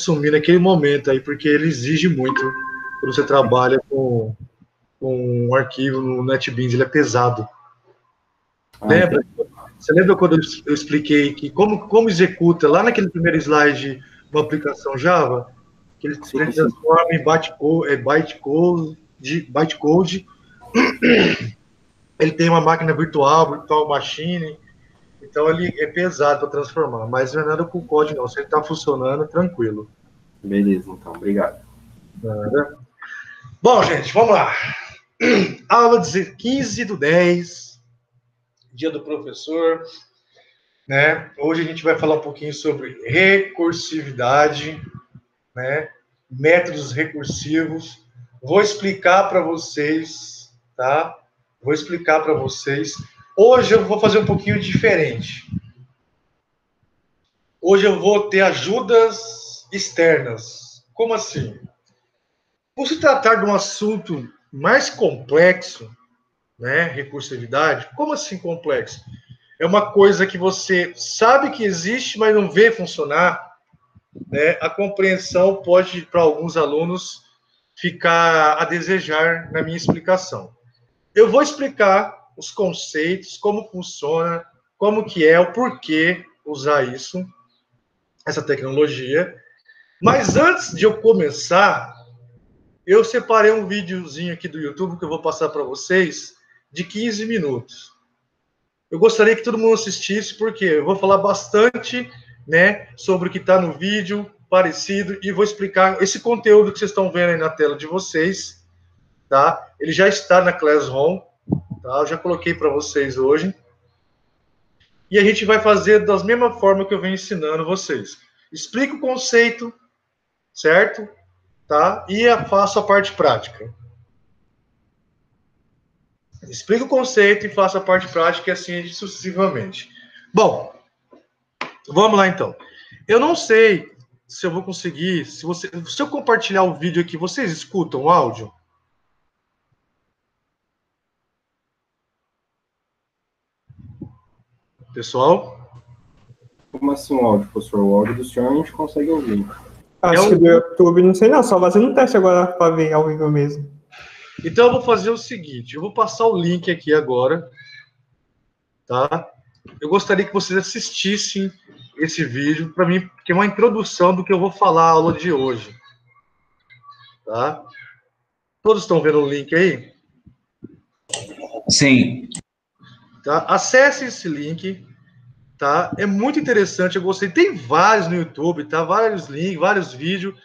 consumir naquele momento aí, porque ele exige muito quando você trabalha com um arquivo no NetBeans, ele é pesado. Ah, Lembra? entendi. Você lembra quando eu expliquei que como executa lá naquele primeiro slide uma aplicação Java? Que ele Sim, sim. transforma em bytecode. Ele tem uma máquina virtual machine, então ele é pesado para transformar, mas não é nada com o código não, se ele está funcionando, tranquilo. Beleza, então, obrigado. Nada. Bom, gente, vamos lá. Aula 15/10, dia do professor, né? Hoje a gente vai falar um pouquinho sobre recursividade, né? Métodos recursivos. Vou explicar para vocês, tá? Vou explicar para vocês. Hoje eu vou fazer um pouquinho diferente. Hoje eu vou ter ajudas externas. Como assim? Por se tratar de um assunto mais complexo, né? Recursividade. Como assim complexo? É uma coisa que você sabe que existe, mas não vê funcionar. Né? A compreensão pode, para alguns alunos, ficar a desejar na minha explicação. Eu vou explicar os conceitos, como funciona, como que é, o porquê usar isso, essa tecnologia. Mas antes de eu começar, eu separei um videozinho aqui do YouTube que eu vou passar para vocês de 15 minutos. Eu gostaria que todo mundo assistisse, porque eu vou falar bastante, né, sobre o que está no vídeo, parecido, e vou explicar esse conteúdo que vocês estão vendo aí na tela de vocês, tá? Ele já está na Classroom, tá? Eu já coloquei para vocês hoje. E a gente vai fazer da mesma forma que eu venho ensinando vocês. Explico o conceito, certo? Tá? E faço a parte prática. Explico o conceito e faço a parte prática e assim sucessivamente. Bom, vamos lá então. Eu não sei se eu vou conseguir, se eu compartilhar o vídeo aqui, vocês escutam o áudio? Pessoal? Como assim o áudio, professor? O áudio do senhor a gente consegue ouvir. É Acho que o... do YouTube, não sei não, só fazendo um teste agora para ver ao vivo mesmo. Então eu vou fazer o seguinte, eu vou passar o link aqui agora, tá? Eu gostaria que vocês assistissem esse vídeo para mim, que é uma introdução do que eu vou falar a aula de hoje, tá? Todos estão vendo o link aí? Sim. Tá? Acesse esse link, tá? É muito interessante, eu gostei. Tem vários no YouTube, tá? Vários links, vários vídeos,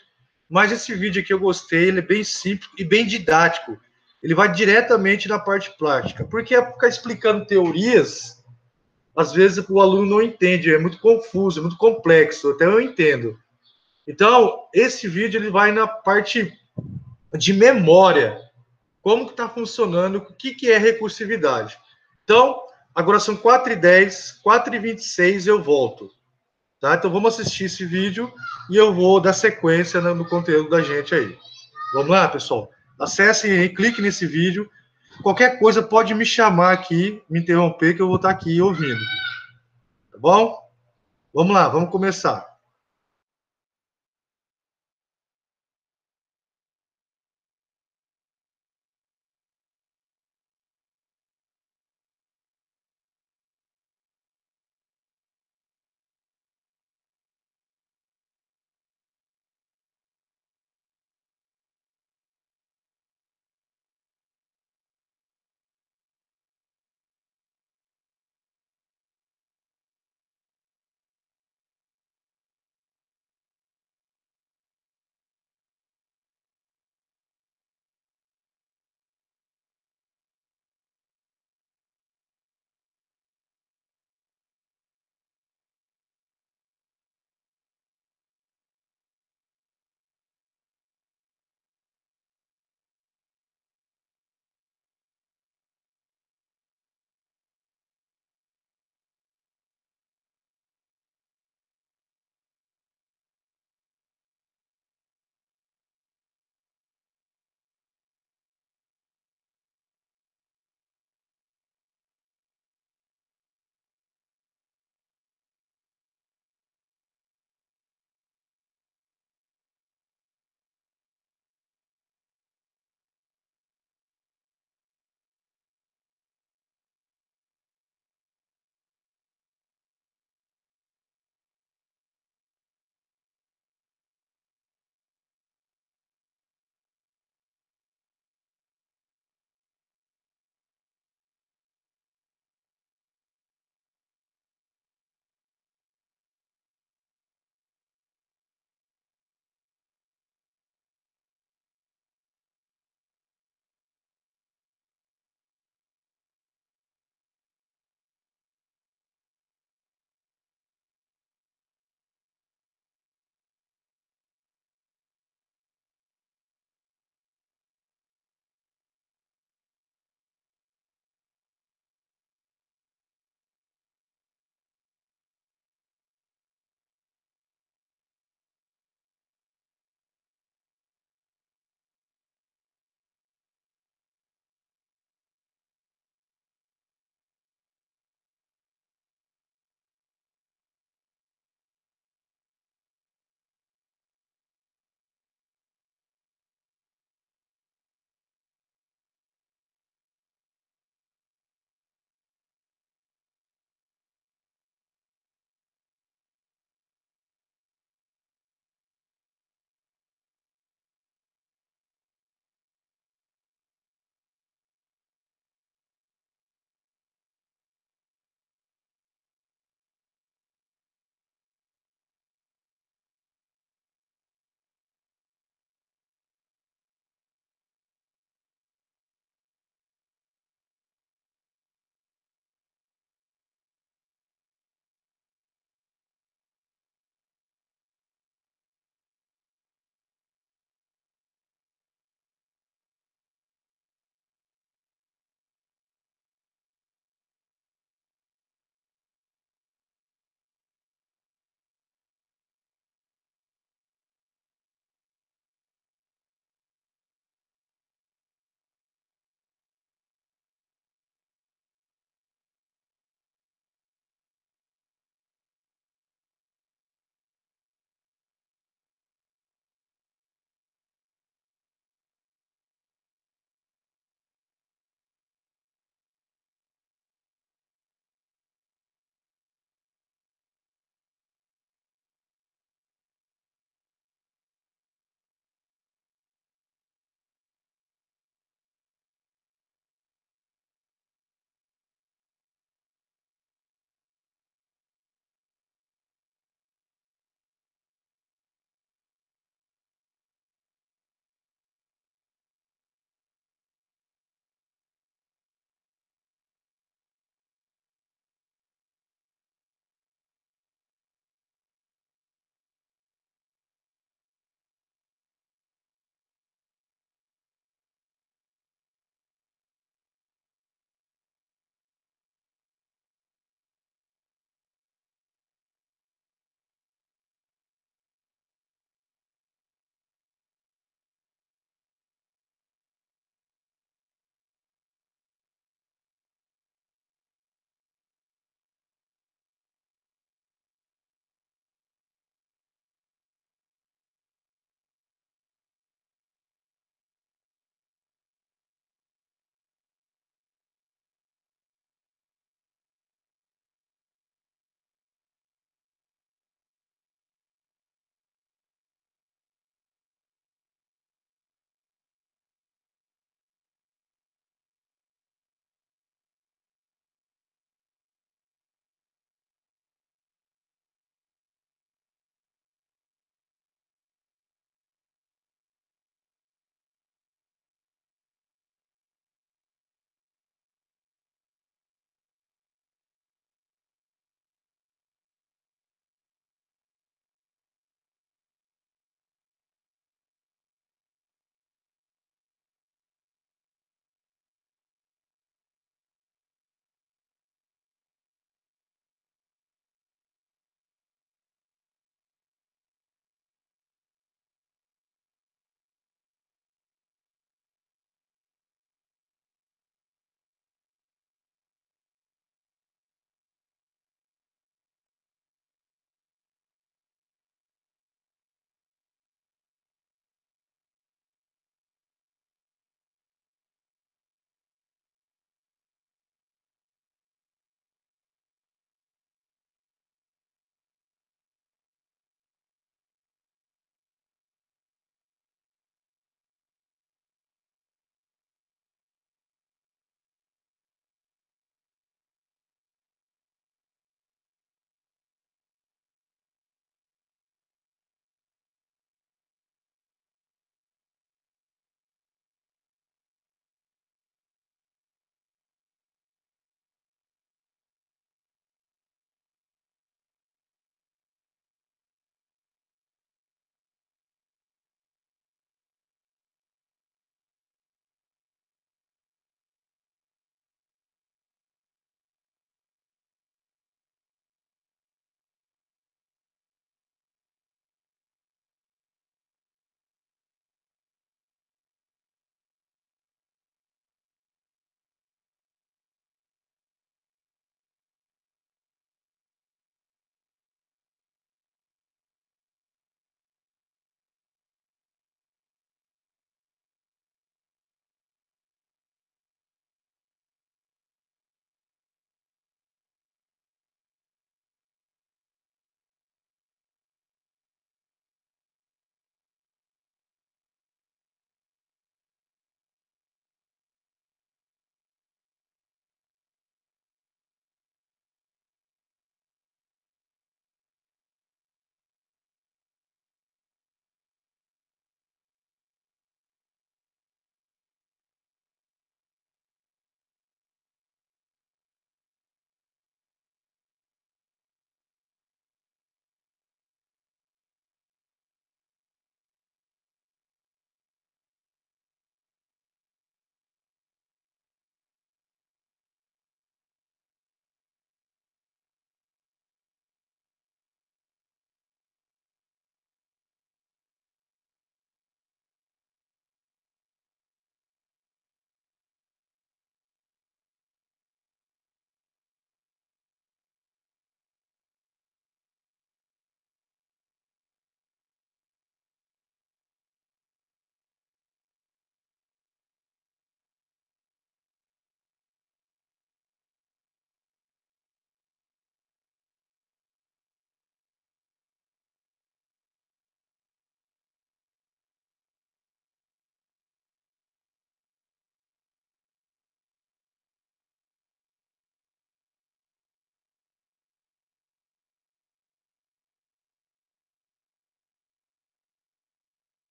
mas esse vídeo aqui eu gostei, ele é bem simples e bem didático. Ele vai diretamente na parte prática, porque ficar explicando teorias, às vezes o aluno não entende, é muito confuso, é muito complexo, até eu entendo. Então, esse vídeo ele vai na parte de memória, como que está funcionando, o que, que é recursividade. Então, agora são 4h10, 4h26 eu volto. Tá? Então vamos assistir esse vídeo e eu vou dar sequência no conteúdo da gente aí. Vamos lá, pessoal? Acessem aí, clique nesse vídeo. Qualquer coisa pode me chamar aqui, me interromper, que eu vou estar aqui ouvindo. Tá bom? Vamos lá, vamos começar.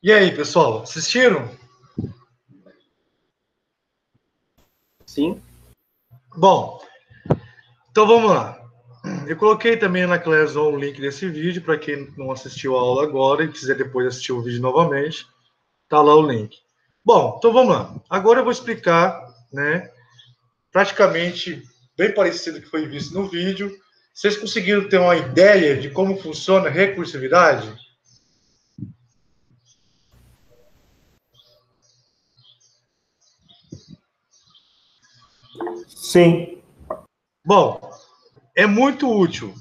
E aí, pessoal, assistiram? Sim. Bom, então vamos lá. Eu coloquei também na Classroom o link desse vídeo, para quem não assistiu a aula agora e quiser depois assistir o vídeo novamente, tá lá o link. Bom, então vamos lá. Agora eu vou explicar, né, praticamente bem parecido com o que foi visto no vídeo. Vocês conseguiram ter uma ideia de como funciona a recursividade? Sim. Bom, é muito útil,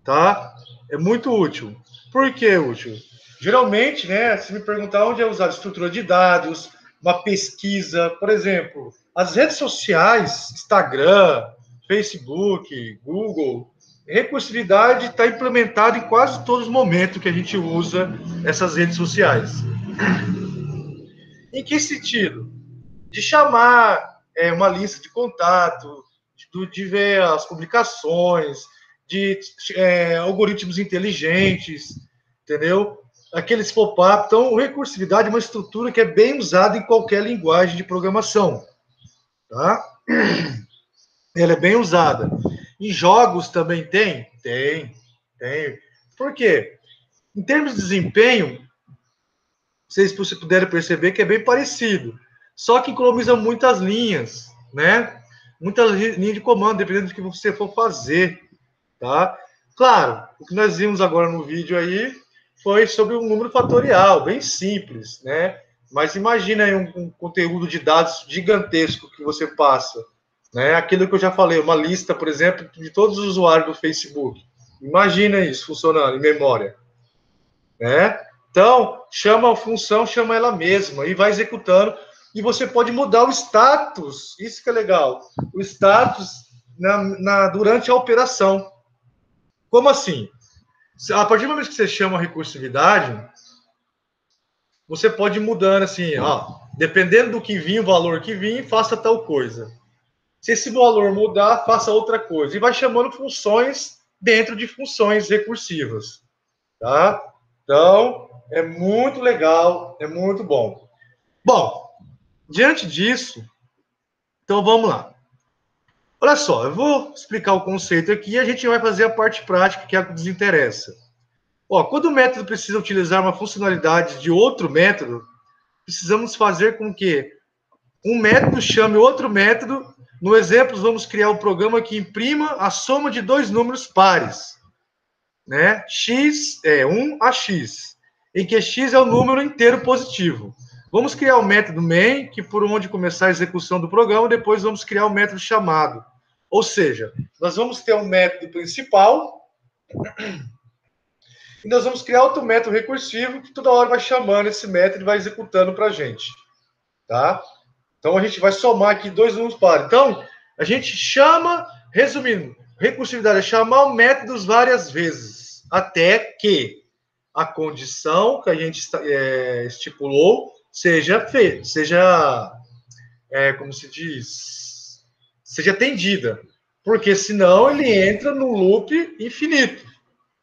tá? É muito útil. Por que útil? Geralmente, né, se me perguntar onde é usada estrutura de dados, uma pesquisa, por exemplo, as redes sociais, Instagram, Facebook, Google, recursividade está implementada em quase todos os momentos que a gente usa essas redes sociais. Em que sentido? De chamar uma lista de contato, de ver as publicações, de algoritmos inteligentes, entendeu? Aqueles pop-up. Então, recursividade é uma estrutura que é bem usada em qualquer linguagem de programação, tá? Ela é bem usada. Em jogos também tem? Tem. Por quê? Em termos de desempenho, vocês puderem perceber que é bem parecido. Só que economiza muitas linhas, né? Muitas linhas de comando, dependendo do que você for fazer, tá? Claro, o que nós vimos agora no vídeo aí foi sobre um número fatorial, bem simples, né? Mas imagina aí um conteúdo de dados gigantesco que você passa, né? Aquilo que eu já falei, uma lista, por exemplo, de todos os usuários do Facebook. Imagina isso funcionando em memória, né? Então, chama a função, chama ela mesma e vai executando. E você pode mudar o status, isso que é legal, o status durante a operação. Como assim? A partir do momento que você chama a recursividade, você pode ir mudando assim, ó, dependendo do que vir, o valor que vir, faça tal coisa. Se esse valor mudar, faça outra coisa. E vai chamando funções dentro de funções recursivas, tá? Então, é muito legal, é muito bom. Bom, diante disso, então vamos lá. Olha só, eu vou explicar o conceito aqui e a gente vai fazer a parte prática, que é a que nos interessa. Ó, quando o método precisa utilizar uma funcionalidade de outro método, precisamos fazer com que um método chame outro método. No exemplo, vamos criar um programa que imprima a soma de dois números pares, né? X é 1 a x, em que x é o número inteiro positivo. Vamos criar o método main, que por onde começar a execução do programa, depois vamos criar o método chamado. Ou seja, nós vamos ter um método principal e nós vamos criar outro método recursivo que toda hora vai chamando esse método e vai executando para a gente, tá? Então, a gente vai somar aqui dois números pares. Então, a gente chama, resumindo, recursividade é chamar o método várias vezes, até que a condição que a gente estipulou seja feita, como se diz, seja atendida. Porque senão ele entra no loop infinito,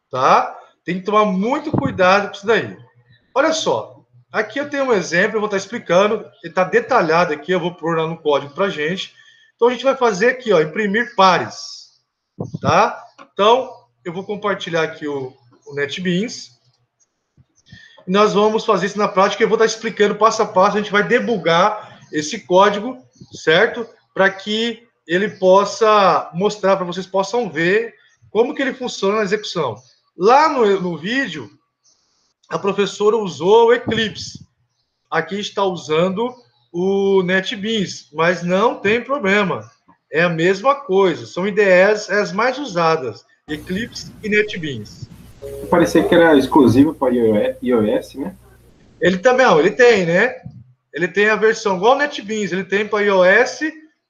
tá? Tem que tomar muito cuidado com isso daí. Olha só, aqui eu tenho um exemplo, eu vou estar explicando, ele está detalhado aqui, eu vou pôr lá no código para a gente. Então, a gente vai fazer aqui, ó, imprimir pares, tá? Então, eu vou compartilhar aqui o NetBeans. E nós vamos fazer isso na prática, eu vou estar explicando passo a passo, a gente vai debugar esse código, certo? Para que ele possa mostrar, para vocês possam ver como que ele funciona na execução. Lá no vídeo, a professora usou o Eclipse. Aqui está usando o NetBeans, mas não tem problema. É a mesma coisa. São IDEs as mais usadas, Eclipse e NetBeans. Parecia que era exclusivo para iOS, né? Ele também, não, ele tem, né? Ele tem a versão igual o NetBeans, ele tem para iOS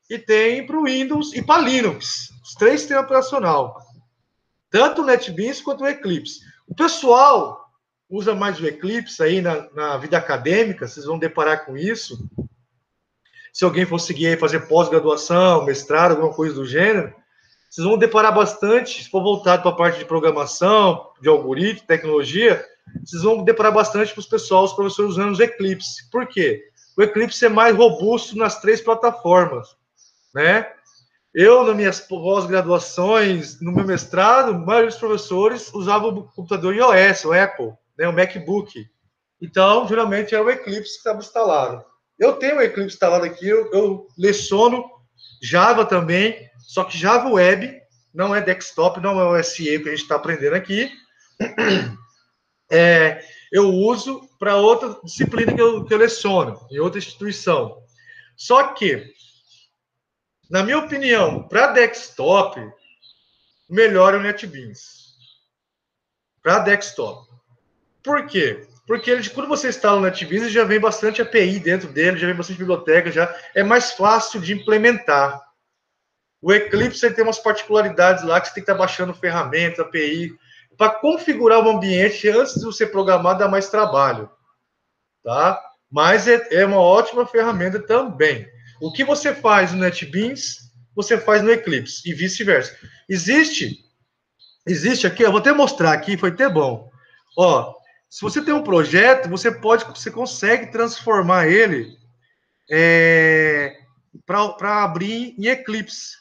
e tem para o Windows e para Linux. Os três têm operacional. Tanto o NetBeans quanto o Eclipse. O pessoal usa mais o Eclipse aí na vida acadêmica, vocês vão deparar com isso. Se alguém for seguir aí, fazer pós-graduação, mestrado, alguma coisa do gênero, vocês vão deparar bastante, se for voltado para a parte de programação, de algoritmo, tecnologia, vocês vão deparar bastante com os professores usando os Eclipse. Por quê? O Eclipse é mais robusto nas 3 plataformas, né? Eu, nas minhas pós-graduações, no meu mestrado, a maioria dos professores usavam o computador iOS, o Apple, né, o MacBook. Então, geralmente, era o Eclipse que estava instalado. Eu tenho o Eclipse instalado aqui, eu leciono Java também, só que Java Web não é desktop, não é o SE que a gente está aprendendo aqui. Eu uso para outra disciplina que eu leciono, em outra instituição. Só que, na minha opinião, para desktop, melhor é o NetBeans. Para desktop. Por quê? Porque quando você instala o NetBeans, já vem bastante API dentro dele, já vem bastante biblioteca, já é mais fácil de implementar. O Eclipse tem umas particularidades lá que você tem que estar baixando ferramentas, API. Para configurar o ambiente, antes de você programar, dá mais trabalho. Tá? Mas é uma ótima ferramenta também. O que você faz no NetBeans, você faz no Eclipse, e vice-versa. Existe aqui, eu vou até mostrar aqui, foi até bom. Ó, se você tem um projeto, você consegue transformar ele para abrir em Eclipse,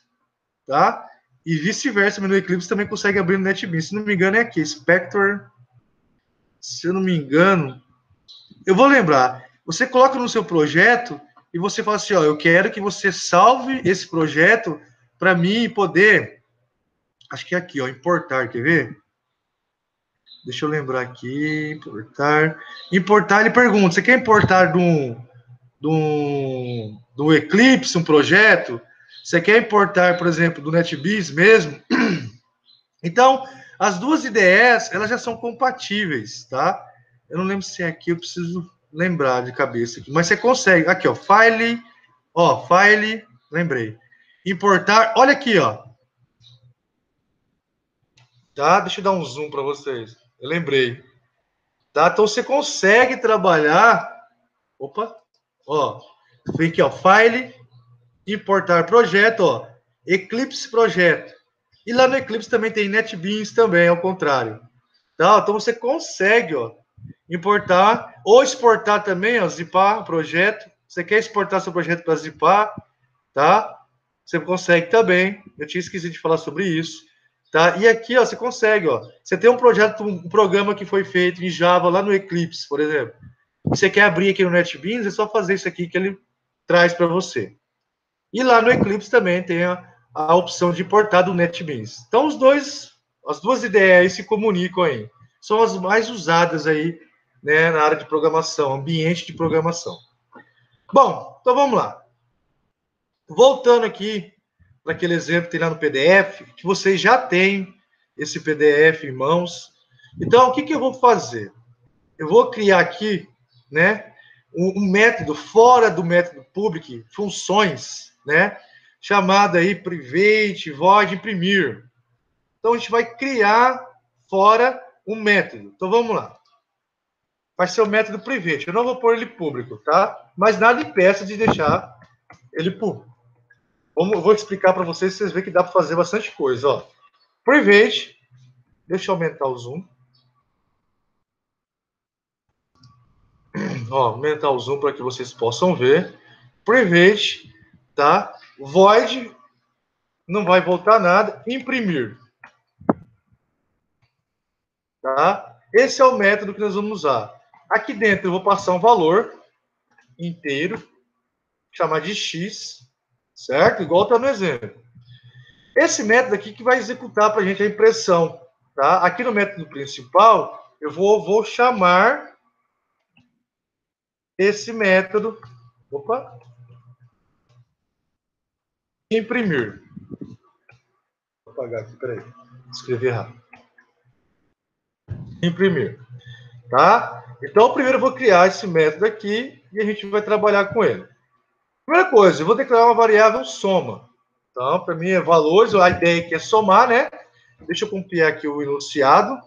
tá? E vice-versa, mas no Eclipse também consegue abrir no NetBeans. Se não me engano, é aqui, Spectre. Se eu não me engano, eu vou lembrar. Você coloca no seu projeto e você fala assim, ó, eu quero que você salve esse projeto para mim poder, acho que é aqui, ó, importar, quer ver? Deixa eu lembrar aqui, importar, ele pergunta, você quer importar do Eclipse um projeto? Você quer importar, por exemplo, do NetBeans mesmo? Então, as duas IDEs, elas já são compatíveis, tá? Eu não lembro se é aqui, eu preciso lembrar de cabeça aqui, mas você consegue. Aqui, ó, file, lembrei. Importar, olha aqui, ó. Tá? Deixa eu dar um zoom para vocês. Eu lembrei. Tá? Então você consegue trabalhar. Opa! Ó, vem aqui, ó, file, importar projeto, ó, Eclipse projeto. E lá no Eclipse também tem NetBeans também, ao contrário. Tá? Então você consegue, ó, importar ou exportar também, ó, zipar projeto. Você quer exportar seu projeto para zipar, tá? Você consegue também. Eu tinha esquecido de falar sobre isso, tá? E aqui, ó, você consegue, ó. Você tem um projeto, um programa que foi feito em Java lá no Eclipse, por exemplo. Você quer abrir aqui no NetBeans, é só fazer isso aqui que ele traz para você. E lá no Eclipse também tem a opção de importar do NetBeans. Então, as duas ideias se comunicam aí. São as mais usadas aí, né, na área de programação, ambiente de programação. Bom, então vamos lá. Voltando aqui para aquele exemplo que tem lá no PDF, que vocês já têm esse PDF em mãos. Então, o que eu vou fazer? Eu vou criar aqui, né, um método fora do método public, funções, né, chamado aí private, void, imprimir. Então, a gente vai criar fora um método. Então, vamos lá. Vai ser o método private. Eu não vou pôr ele público, tá? Mas nada impeça de deixar ele público. Vou explicar para vocês verem que dá para fazer bastante coisa. Ó. Private, deixa eu aumentar o zoom. Ó, aumentar o zoom para que vocês possam ver. Private, tá? Void, não vai voltar nada. Imprimir. Tá? Esse é o método que nós vamos usar. Aqui dentro eu vou passar um valor inteiro, chamar de x, certo? Igual está no exemplo. Esse método aqui que vai executar para a gente a impressão. Tá? Aqui no método principal, eu vou chamar esse método. Opa! Imprimir. Vou apagar aqui, peraí. Escrevi errado. Imprimir. Tá? Então, primeiro eu vou criar esse método aqui e a gente vai trabalhar com ele. Primeira coisa, eu vou declarar uma variável soma. Então, para mim é valores, a ideia aqui é somar, né? Deixa eu copiar aqui o enunciado,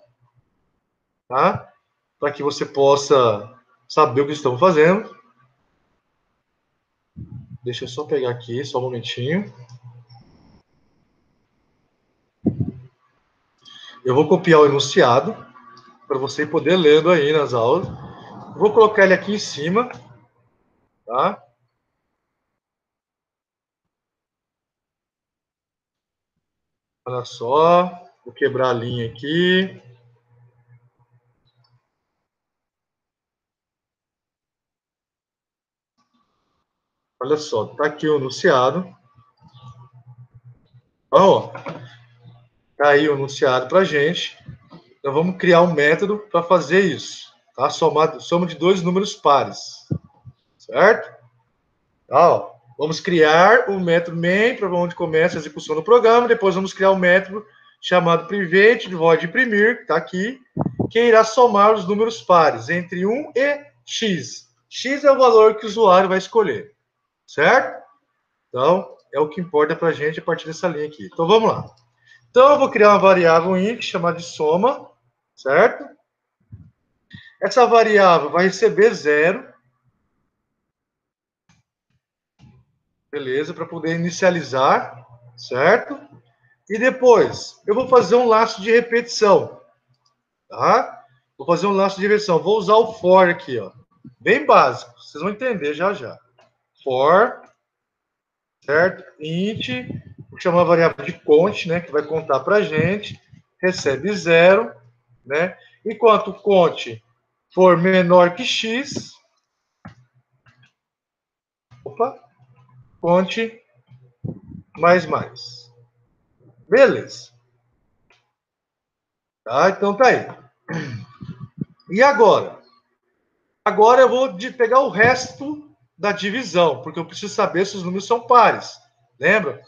tá? Para que você possa saber o que estamos fazendo. Deixa eu só pegar aqui, só um momentinho. Eu vou copiar o enunciado, para você poder lendo aí nas aulas. Vou colocar ele aqui em cima, tá? Olha só, vou quebrar a linha aqui. Olha só, tá aqui o enunciado. Ó, tá aí o enunciado pra gente. Então vamos criar um método para fazer isso, tá? Soma de dois números pares, certo? Ó, vamos criar o método main, para onde começa a execução do programa. Depois vamos criar um método chamado private, void imprimir, que está aqui, que irá somar os números pares entre 1 e x. X é o valor que o usuário vai escolher, certo? Então, é o que importa para a gente a partir dessa linha aqui. Então, vamos lá. Então, eu vou criar uma variável int chamada de soma, certo? Essa variável vai receber 0. Beleza, para poder inicializar, certo? E depois, eu vou fazer um laço de repetição, tá? Vou fazer um laço de repetição. Vou usar o for aqui, ó. Bem básico, vocês vão entender já já. For, certo? Int, vou chamar a variável de cont, né? Que vai contar pra gente. Recebe 0, né? Enquanto cont for menor que x, cont mais. Beleza. Tá? Então tá aí. E agora? Agora eu vou pegar o resto da divisão, porque eu preciso saber se os números são pares. Lembra?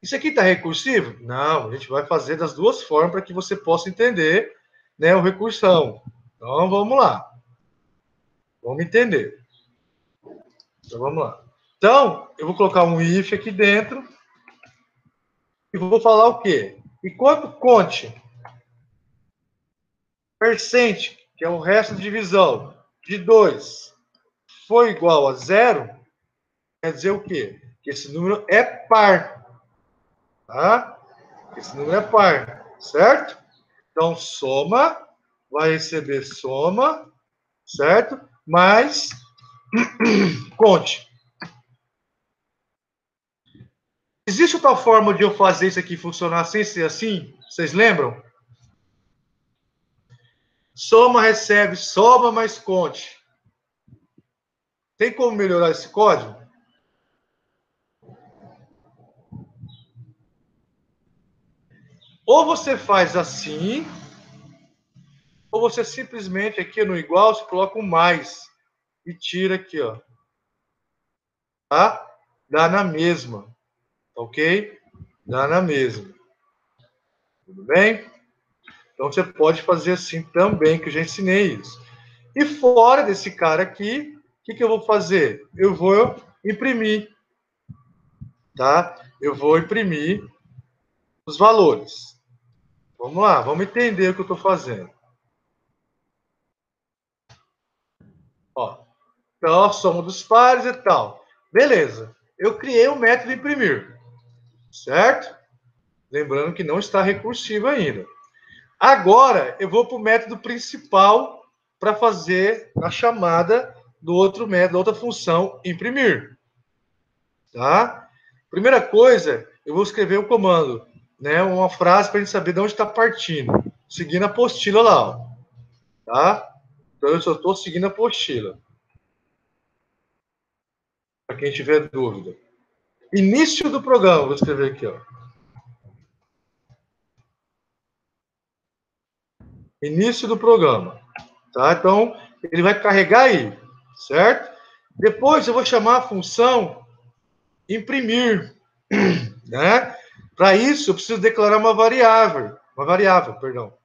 Isso aqui está recursivo? Não, a gente vai fazer das duas formas para que você possa entender, né, o recursão. Então vamos lá. Vamos entender. Então vamos lá. Então, eu vou colocar um if aqui dentro e vou falar o quê? Enquanto conte percent, que é o resto da divisão, de 2 for igual a 0, quer dizer o quê? Que esse número é par. Tá? Esse número é par, certo? Então, soma vai receber soma, certo? Mais conte. Existe outra forma de eu fazer isso aqui funcionar sem ser assim? Vocês lembram? Soma recebe soma mais conte. Tem como melhorar esse código? Ou você faz assim, ou você simplesmente aqui no igual, você coloca um mais e tira aqui, ó. Tá? Dá na mesma. Ok? Dá na mesma. Tudo bem? Então você pode fazer assim também, que eu já ensinei isso. E fora desse cara aqui, o que eu vou fazer? Eu vou imprimir. Tá? Eu vou imprimir os valores. Vamos lá, vamos entender o que eu estou fazendo. Ó, então, a soma dos pares e tal. Beleza. Eu criei um método imprimir. Certo? Lembrando que não está recursivo ainda. Agora, eu vou para o método principal para fazer a chamada do outro método, outra função, imprimir. Tá? Primeira coisa, eu vou escrever o comando, né? Uma frase para a gente saber de onde está partindo. Seguindo a apostila lá, ó. Tá? Então, eu só estou seguindo a apostila. Para quem tiver dúvida. Início do programa, vou escrever aqui, ó. Início do programa. Tá? Então, ele vai carregar aí, certo? Depois eu vou chamar a função imprimir, né? Para isso, eu preciso declarar uma variável, perdão.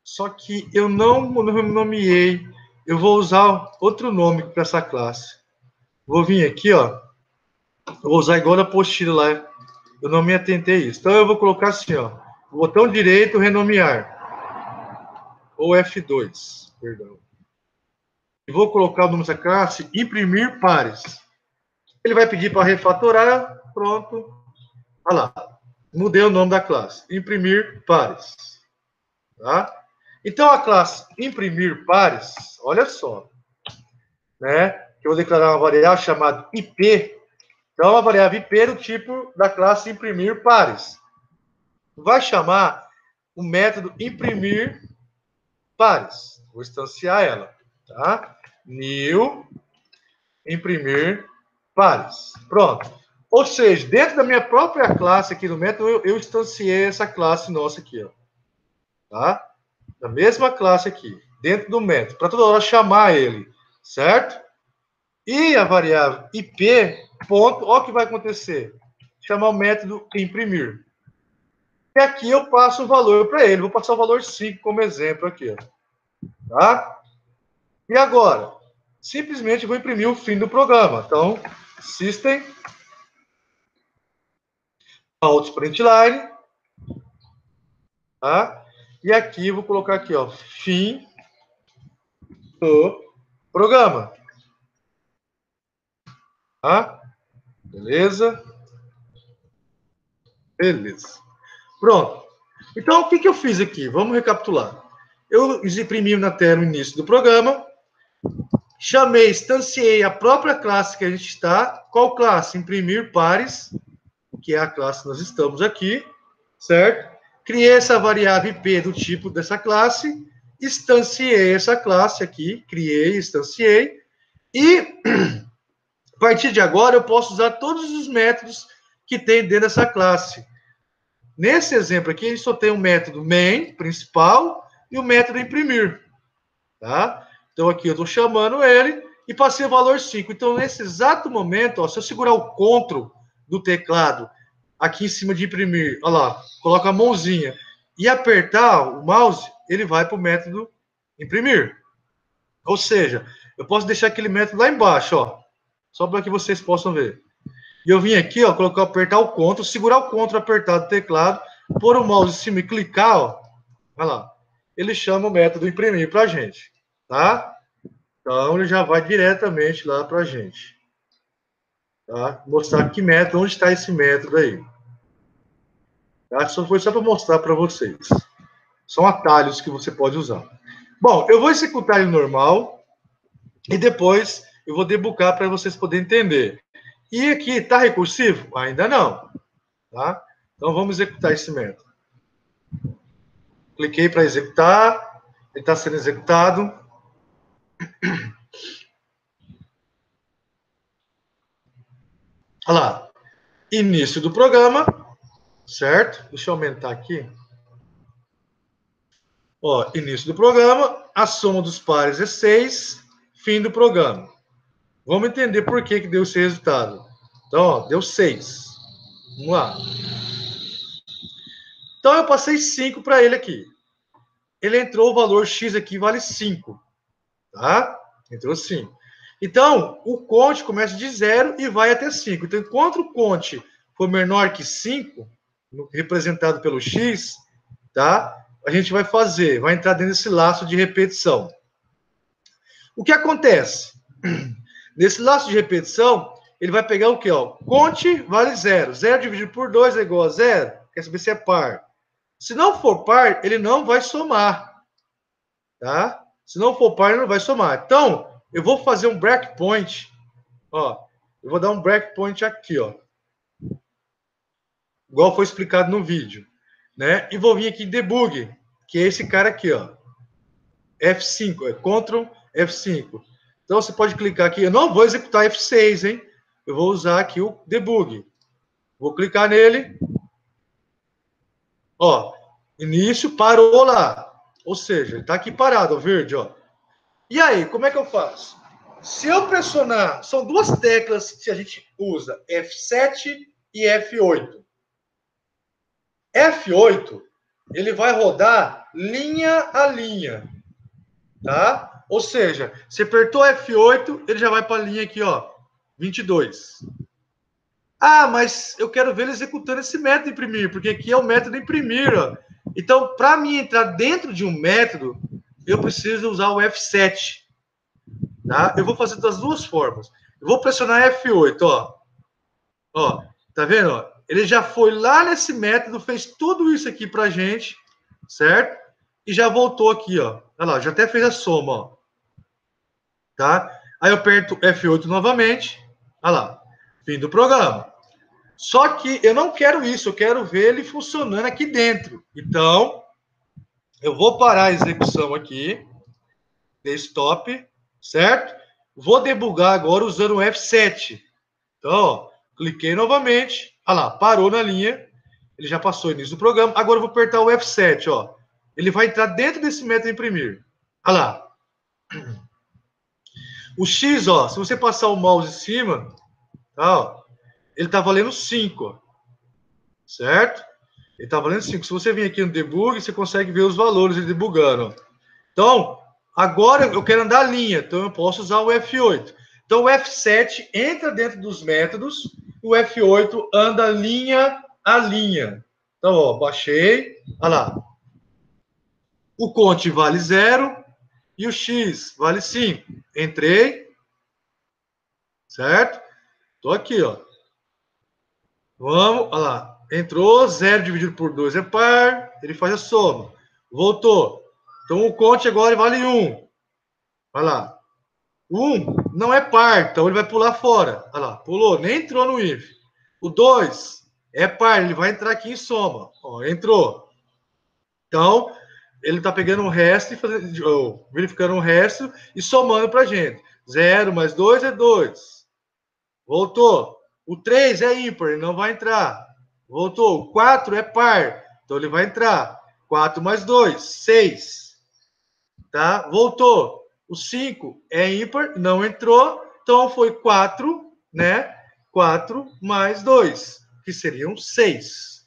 Só que eu não nomeei, eu vou usar outro nome para essa classe. Vou vir aqui, ó, eu vou usar igual na apostila lá, eu não me atentei a isso. Então, eu vou colocar assim, ó, botão direito, renomear, ou F2, perdão. E vou colocar o nome dessa classe, imprimir pares. Ele vai pedir para refatorar, pronto. Olha lá, mudei o nome da classe, imprimir pares. Tá? Então, a classe imprimir pares, olha só, né? Que eu vou declarar uma variável chamada IP. Então, a variável IP é do tipo da classe imprimir pares. Vai chamar o método imprimir pares. Vou instanciar ela, tá? New imprimir pares. Pronto. Ou seja, dentro da minha própria classe aqui no método, eu instanciei essa classe nossa aqui, ó. Tá? Da mesma classe aqui, dentro do método, para toda hora chamar ele, certo? E a variável IP, ponto, olha o que vai acontecer. Chamar o método imprimir. E aqui eu passo o valor para ele. Vou passar o valor 5 como exemplo aqui, ó. Tá? E agora? Simplesmente vou imprimir o fim do programa. Então, system out println, tá? E aqui vou colocar aqui, ó, fim do programa. Tá? Beleza? Beleza. Pronto. Então, o que eu fiz aqui? Vamos recapitular. Eu imprimi na tela o início do programa, chamei, instanciei a própria classe que a gente está. Qual classe? Imprimir pares, que é a classe que nós estamos aqui, certo? Criei essa variável IP do tipo dessa classe, instanciei essa classe aqui, criei, instanciei, e a partir de agora eu posso usar todos os métodos que tem dentro dessa classe. Nesse exemplo aqui, a gente só tem o método main, principal, e o método imprimir. Tá? Então, aqui eu estou chamando ele e passei o valor 5. Então, nesse exato momento, ó, se eu segurar o CTRL do teclado aqui em cima de imprimir, olha lá, coloca a mãozinha e apertar o mouse, ele vai para o método imprimir. Ou seja, eu posso deixar aquele método lá embaixo, ó, só para que vocês possam ver. E eu vim aqui, ó, colocar, apertar o CTRL, segurar o CTRL apertado do teclado, pôr o mouse em cima e clicar, ó, olha lá. Ele chama o método imprimir para a gente, tá? Então, ele já vai diretamente lá para a gente. Tá? Mostrar que método, onde está esse método aí. Tá? Foi só para mostrar para vocês. São atalhos que você pode usar. Bom, eu vou executar ele normal e depois eu vou debugar para vocês poderem entender. E aqui, está recursivo? Ainda não. Tá? Então, vamos executar esse método. Cliquei para executar. Ele está sendo executado. Olha lá. Início do programa. Certo? Deixa eu aumentar aqui. Ó, início do programa. A soma dos pares é 6. Fim do programa. Vamos entender por que deu esse resultado. Então, ó, deu 6. Vamos lá. Então, eu passei 5 para ele aqui. Ele entrou, o valor X aqui vale 5. Tá? Entrou 5. Então, o conte começa de 0 e vai até 5. Então, enquanto o conte for menor que 5, representado pelo X, tá? A gente vai fazer, vai entrar dentro desse laço de repetição. O que acontece? Nesse laço de repetição, ele vai pegar o quê? Ó? Conte vale 0. 0 dividido por 2 é igual a 0. Quer saber se é par. Se não for par, ele não vai somar. Tá? Se não for par, ele não vai somar. Então, eu vou fazer um breakpoint. Ó, eu vou dar um breakpoint aqui, ó. Igual foi explicado no vídeo. Né? E vou vir aqui em debug, que é esse cara aqui, ó. F5, é Ctrl F5. Então, você pode clicar aqui. Eu não vou executar F6, hein? Eu vou usar aqui o debug. Vou clicar nele. Ó, início, parou lá. Ou seja, ele está aqui parado, ó, verde, ó. E aí, como é que eu faço? Se eu pressionar, são duas teclas que a gente usa, F7 e F8. F8, ele vai rodar linha a linha, tá? Ou seja, você apertou F8, ele já vai para a linha aqui, ó, 22. Ah, mas eu quero ver ele executando esse método imprimir, porque aqui é o método imprimir, ó. Então, para mim entrar dentro de um método, eu preciso usar o F7, tá? Eu vou fazer das duas formas. Eu vou pressionar F8, ó. Ó, tá vendo, ó? Ele já foi lá nesse método, fez tudo isso aqui pra gente, certo? e já voltou aqui, ó. Olha lá, já até fez a soma, ó. Tá? Aí eu aperto F8 novamente. Olha lá, fim do programa. Só que eu não quero isso, eu quero ver ele funcionando aqui dentro. Então, eu vou parar a execução aqui, desktop, certo? Vou debugar agora usando o F7. Então, ó, cliquei novamente. Olha lá, parou na linha. Ele já passou o início do programa. Agora eu vou apertar o F7, ó. Ele vai entrar dentro desse método imprimir. Olha lá. O X, ó, se você passar o mouse em cima, tá, ó, ele tá valendo 5, ó, certo? Ele tá valendo 5. Se você vir aqui no debug, você consegue ver os valores ele debugando, ó. Então, agora eu quero andar a linha, então eu posso usar o F8. Então, o F7 entra dentro dos métodos, o F8 anda linha a linha. Então, ó, baixei, olha lá. O cont vale 0 e o x vale 5. Entrei, certo? Estou aqui, ó. Vamos, olha lá. Entrou, 0 dividido por 2 é par, ele faz a soma. Voltou. Então, o cont agora vale 1. Olha lá. 1 não é par, então ele vai pular fora. Olha lá, pulou, nem entrou no if. O 2 é par, ele vai entrar aqui em soma. Ó, entrou. Então, ele está pegando o resto e fazendo, verificando o resto e somando para a gente. 0 mais 2 é 2. Voltou. O 3 é ímpar, ele não vai entrar. Voltou. O 4 é par, então ele vai entrar. 4 mais 2, 6. Tá? Voltou. O 5 é ímpar, não entrou, então foi 4, né? 4 mais 2, que seriam 6.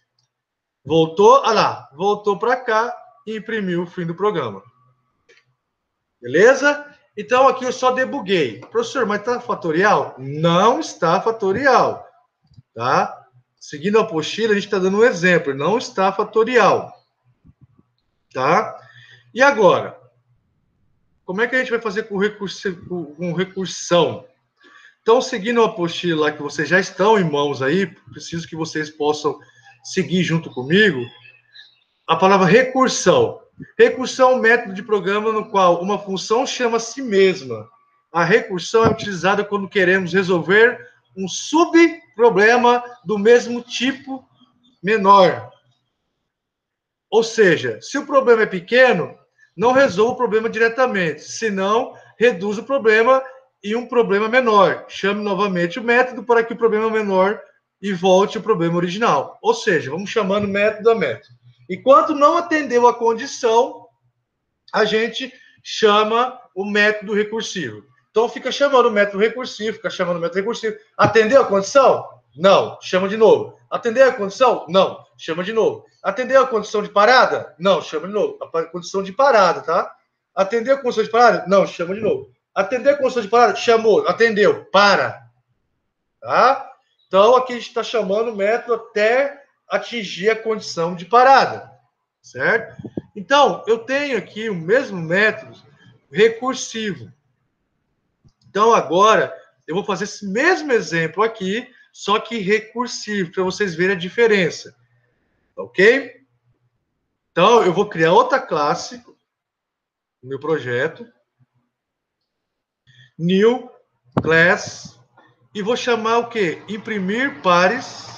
Voltou, olha lá, voltou para cá e imprimiu o fim do programa. Beleza? Então aqui eu só debuguei. Professor, mas está fatorial? Não está fatorial. Tá? Seguindo a apostila, a gente está dando um exemplo. Não está fatorial. Tá? E agora? Como é que a gente vai fazer com recursão? Então, seguindo a apostila lá que vocês já estão em mãos aí, preciso que vocês possam seguir junto comigo. A palavra recursão. Recursão é um método de programa no qual uma função chama a si mesma. A recursão é utilizada quando queremos resolver um subproblema do mesmo tipo menor. Ou seja, se o problema é pequeno, não resolva o problema diretamente, senão reduz o problema em um problema menor. Chame novamente o método para que o problema menor e volte ao problema original. Ou seja, vamos chamando método a método. Enquanto não atendeu a condição, a gente chama o método recursivo. Então, fica chamando o método recursivo, fica chamando o método recursivo. Atendeu a condição? Não. Chama de novo. Atendeu a condição? Não. Chama de novo. Atendeu a condição de parada? Não. Chama de novo. A condição de parada, tá? Atendeu a condição de parada? Não. Chama de novo. Atendeu a condição de parada? Chamou. Atendeu. Para. Tá? Então, aqui a gente está chamando o método até atingir a condição de parada, certo? Então, eu tenho aqui o mesmo método recursivo. Então, agora, eu vou fazer esse mesmo exemplo aqui, só que recursivo, para vocês verem a diferença. Ok? Então, eu vou criar outra classe no meu projeto. New Class. E vou chamar o quê? Imprimir pares.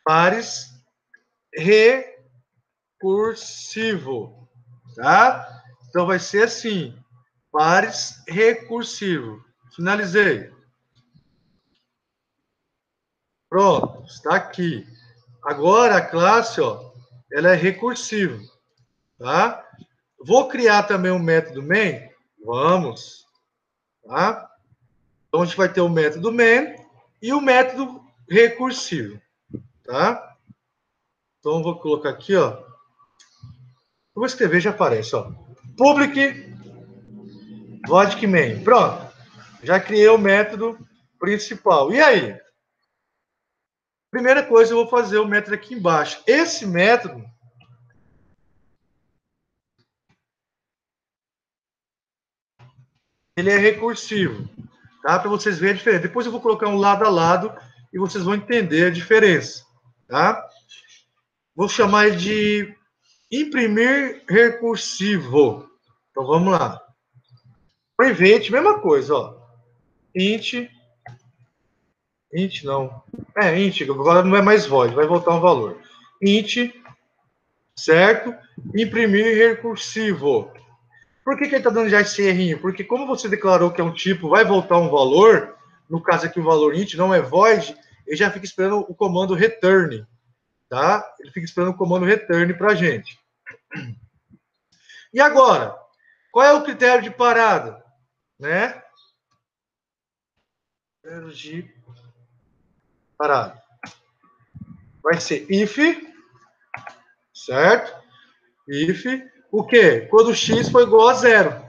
Pares recursivo, tá? Então vai ser assim, pares recursivo. Finalizei. Pronto, está aqui. Agora a classe, ó, ela é recursiva, tá? Vou criar também um método main. Vamos, tá? Então a gente vai ter o método main e o método recursivo, tá? Então, vou colocar aqui, ó. Eu vou escrever, já aparece, ó. Public void main. Pronto. Já criei o método principal. E aí? Primeira coisa, eu vou fazer o método aqui embaixo. Esse método, ele é recursivo, tá? Para vocês verem a diferença. Depois eu vou colocar um lado a lado e vocês vão entender a diferença, tá? vou chamar ele de imprimir recursivo. Então, vamos lá. Private, mesma coisa, ó. Int não. Int, agora não é mais void, vai voltar um valor. Int, certo? Imprimir recursivo. Por que ele está dando já esse errinho? Porque como você declarou que é um tipo, vai voltar um valor, no caso aqui o valor int não é void, ele já fica esperando o comando return, tá? Ele fica esperando o comando return para a gente. E agora, qual é o critério de parada? Né? Critério de parada. Vai ser if, certo? If, o quê? Quando x for igual a zero.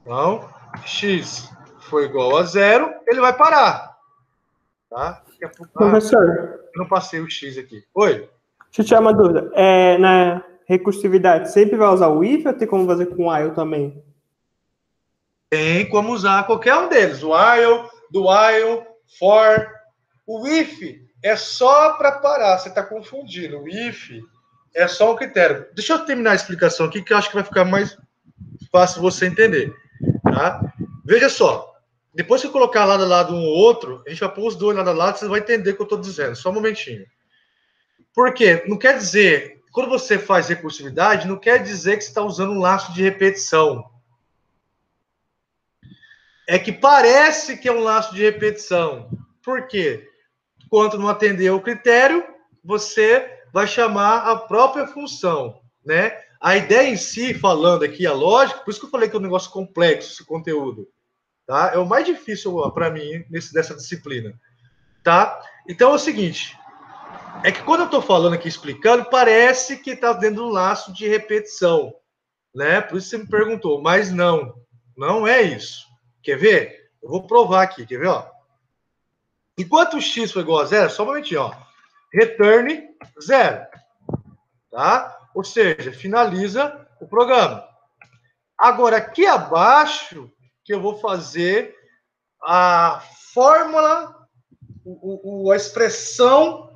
Então, x for igual a zero, ele vai parar. Tá? Professor, Eu não passei o x aqui. Oi? deixa eu tirar uma dúvida. Na recursividade, sempre vai usar o if ou tem como fazer com while também? Tem como usar qualquer um deles. While, do while, for. O if é só para parar. Você está confundindo. O if é só um critério. Deixa eu terminar a explicação aqui, que eu acho que vai ficar mais fácil você entender. Tá? Veja só. Depois que eu colocar lado a lado um ou outro, a gente vai pôr os dois lado a lado, você vai entender o que eu estou dizendo. Só um momentinho. Por quê? Não quer dizer... Quando você faz recursividade, não quer dizer que você está usando um laço de repetição. É que parece que é um laço de repetição. Por quê? Quando não atender o critério, você vai chamar a própria função, né? A ideia em si, falando aqui, a lógica, por isso que eu falei que é um negócio complexo, esse conteúdo, tá? É o mais difícil para mim nessa disciplina, tá? Então é o seguinte, é que quando eu estou falando aqui, explicando, parece que está dentro de um laço de repetição, né? Por isso você me perguntou, mas não é isso. Quer ver? Eu vou provar aqui, quer ver? Ó? Enquanto o x for igual a zero, só um momentinho, ó. Return zero. Tá? Ou seja, finaliza o programa. Agora, aqui abaixo, que eu vou fazer a fórmula, a expressão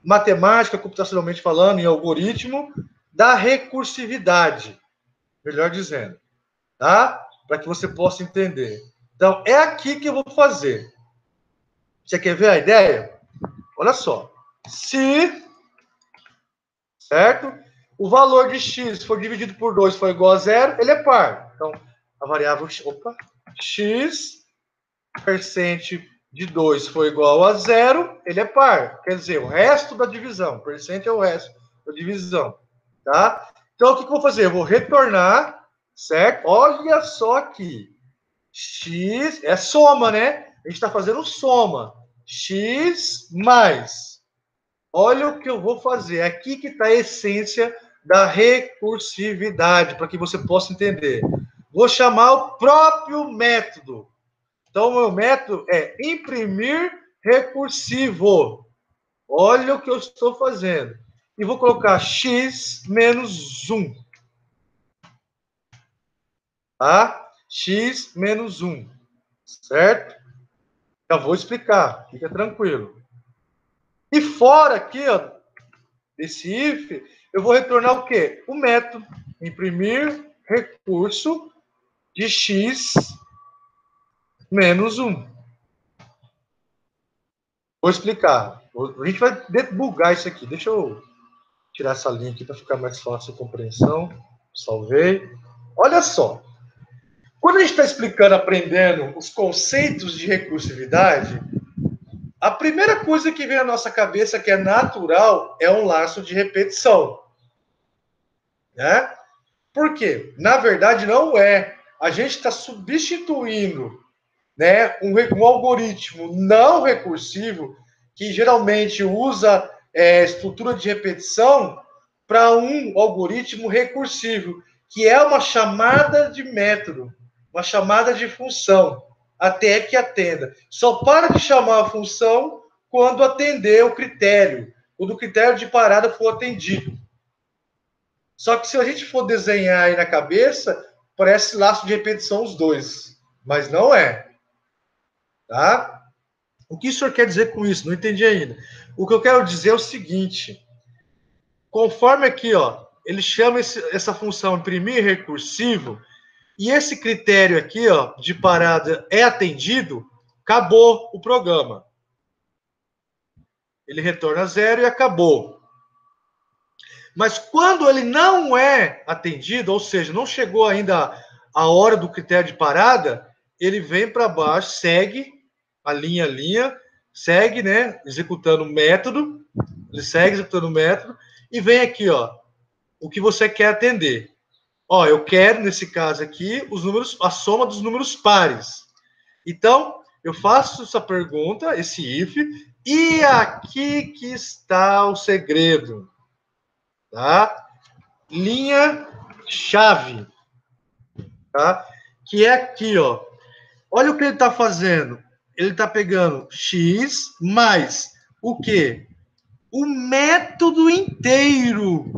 matemática, computacionalmente falando, em algoritmo, da recursividade. Melhor dizendo. Tá? Para que você possa entender. Então, é aqui que eu vou fazer. Você quer ver a ideia? Olha só. Se, certo? O valor de x for dividido por 2 for igual a zero, ele é par. Então, a variável x percent de 2 for igual a zero, ele é par. Quer dizer, o resto da divisão. Percent é o resto da divisão. Tá? Então, o que eu vou fazer? Eu vou retornar, certo? Olha só aqui. X é soma, né? A gente está fazendo soma. X mais. Olha o que eu vou fazer. É aqui que está a essência da recursividade, para que você possa entender. Vou chamar o próprio método. Então, o meu método é imprimir recursivo. Olha o que eu estou fazendo. E vou colocar x menos 1. Tá? X menos 1. Certo? Já vou explicar. Fica tranquilo. E fora aqui, ó, desse if, eu vou retornar o quê? O método imprimir recurso de x menos 1. Vou explicar. A gente vai debugar isso aqui. Deixa eu tirar essa linha aqui para ficar mais fácil a compreensão. Salvei. Olha só. Quando a gente está explicando, aprendendo os conceitos de recursividade, a primeira coisa que vem à nossa cabeça, que é natural, é um laço de repetição. Né? Por quê? Na verdade, não é. A gente está substituindo, né, um algoritmo não recursivo, que geralmente usa estrutura de repetição, para um algoritmo recursivo, que é uma chamada de método, uma chamada de função, até que atenda. Só para de chamar a função quando atender o critério, quando o critério de parada for atendido. Só que se a gente for desenhar aí na cabeça, parece laço de repetição os dois. Mas não é. Tá? O que o senhor quer dizer com isso? Não entendi ainda. O que eu quero dizer é o seguinte. conforme aqui, ó, ele chama essa função imprimir recursivo, e esse critério aqui, ó, de parada é atendido, acabou o programa. Ele retorna 0 e acabou. Mas quando ele não é atendido, ou seja, não chegou ainda a hora do critério de parada, ele vem para baixo, segue a linha, segue, né, executando o método, ele segue executando o método, e vem aqui, ó, o que você quer atender. Ó, eu quero, nesse caso aqui, os números, a soma dos números pares. Então, eu faço essa pergunta, esse if, e aqui que está o segredo, tá? Linha chave, tá? Que é aqui, ó. Olha o que ele está fazendo. Ele está pegando x mais o quê? O método inteiro.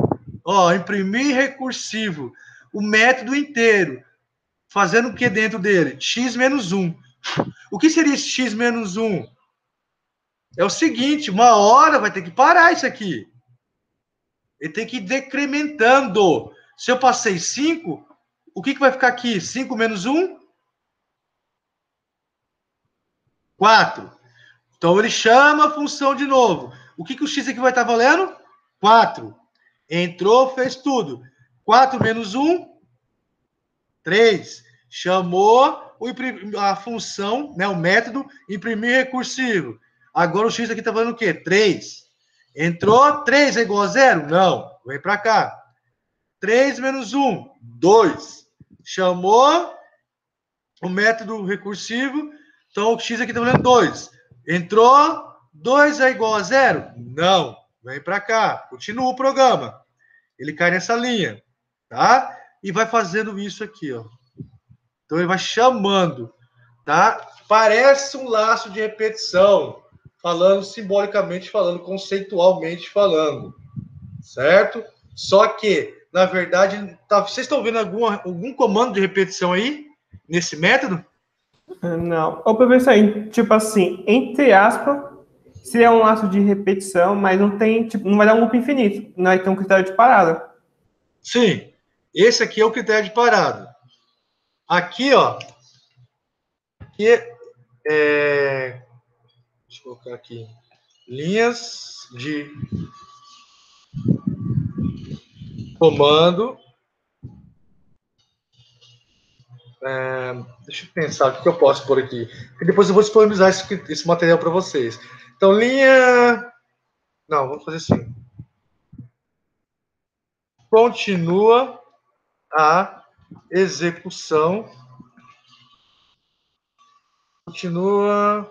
Ó, imprimir recursivo. O método inteiro. Fazendo o que dentro dele? X menos 1. O que seria x menos 1? É o seguinte, uma hora vai ter que parar isso aqui. Ele tem que ir decrementando. Se eu passei 5, o que vai ficar aqui? 5 menos 1? 4. Então, ele chama a função de novo. O que o x aqui vai estar valendo? 4. Entrou, fez tudo. 4 menos 1? 3. Chamou a função, né, o método imprimir recursivo. Agora o x aqui está valendo o quê? 3. Entrou, 3 é igual a 0? Não. Vem para cá. 3 menos 1, 2. Chamou o método recursivo. Então, o x aqui está valendo 2. Entrou, 2 é igual a 0? Não. Vem para cá. Continua o programa. Ele cai nessa linha, tá? E vai fazendo isso aqui, ó. Então, ele vai chamando, tá? Parece um laço de repetição, falando simbolicamente, falando conceitualmente, falando, certo? Só que, na verdade, vocês estão vendo algum comando de repetição aí, nesse método? Não. Ô, professor, tipo assim, entre aspas, se é um laço de repetição, mas não tem, tipo, não vai dar um loop infinito, não vai ter um critério de parada. Sim, esse aqui é o critério de parada. Aqui, ó, aqui deixa eu colocar aqui, linhas de comando. Deixa eu pensar o que eu posso pôr aqui. E depois eu vou disponibilizar esse material para vocês. Então, linha... Não, vamos fazer assim. Continua a execução. Continua...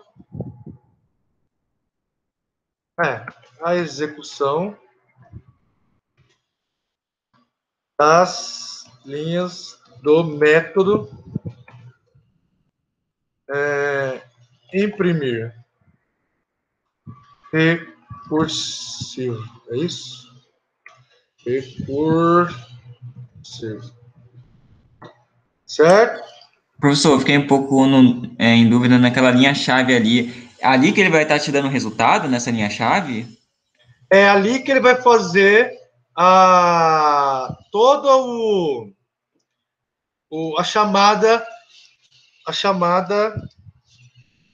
a execução das linhas do método imprimir recursivo. É isso? Recursivo. Certo? Professor, eu fiquei um pouco em dúvida naquela linha-chave ali. É ali que ele vai estar te dando resultado, nessa linha-chave? É ali que ele vai fazer toda a chamada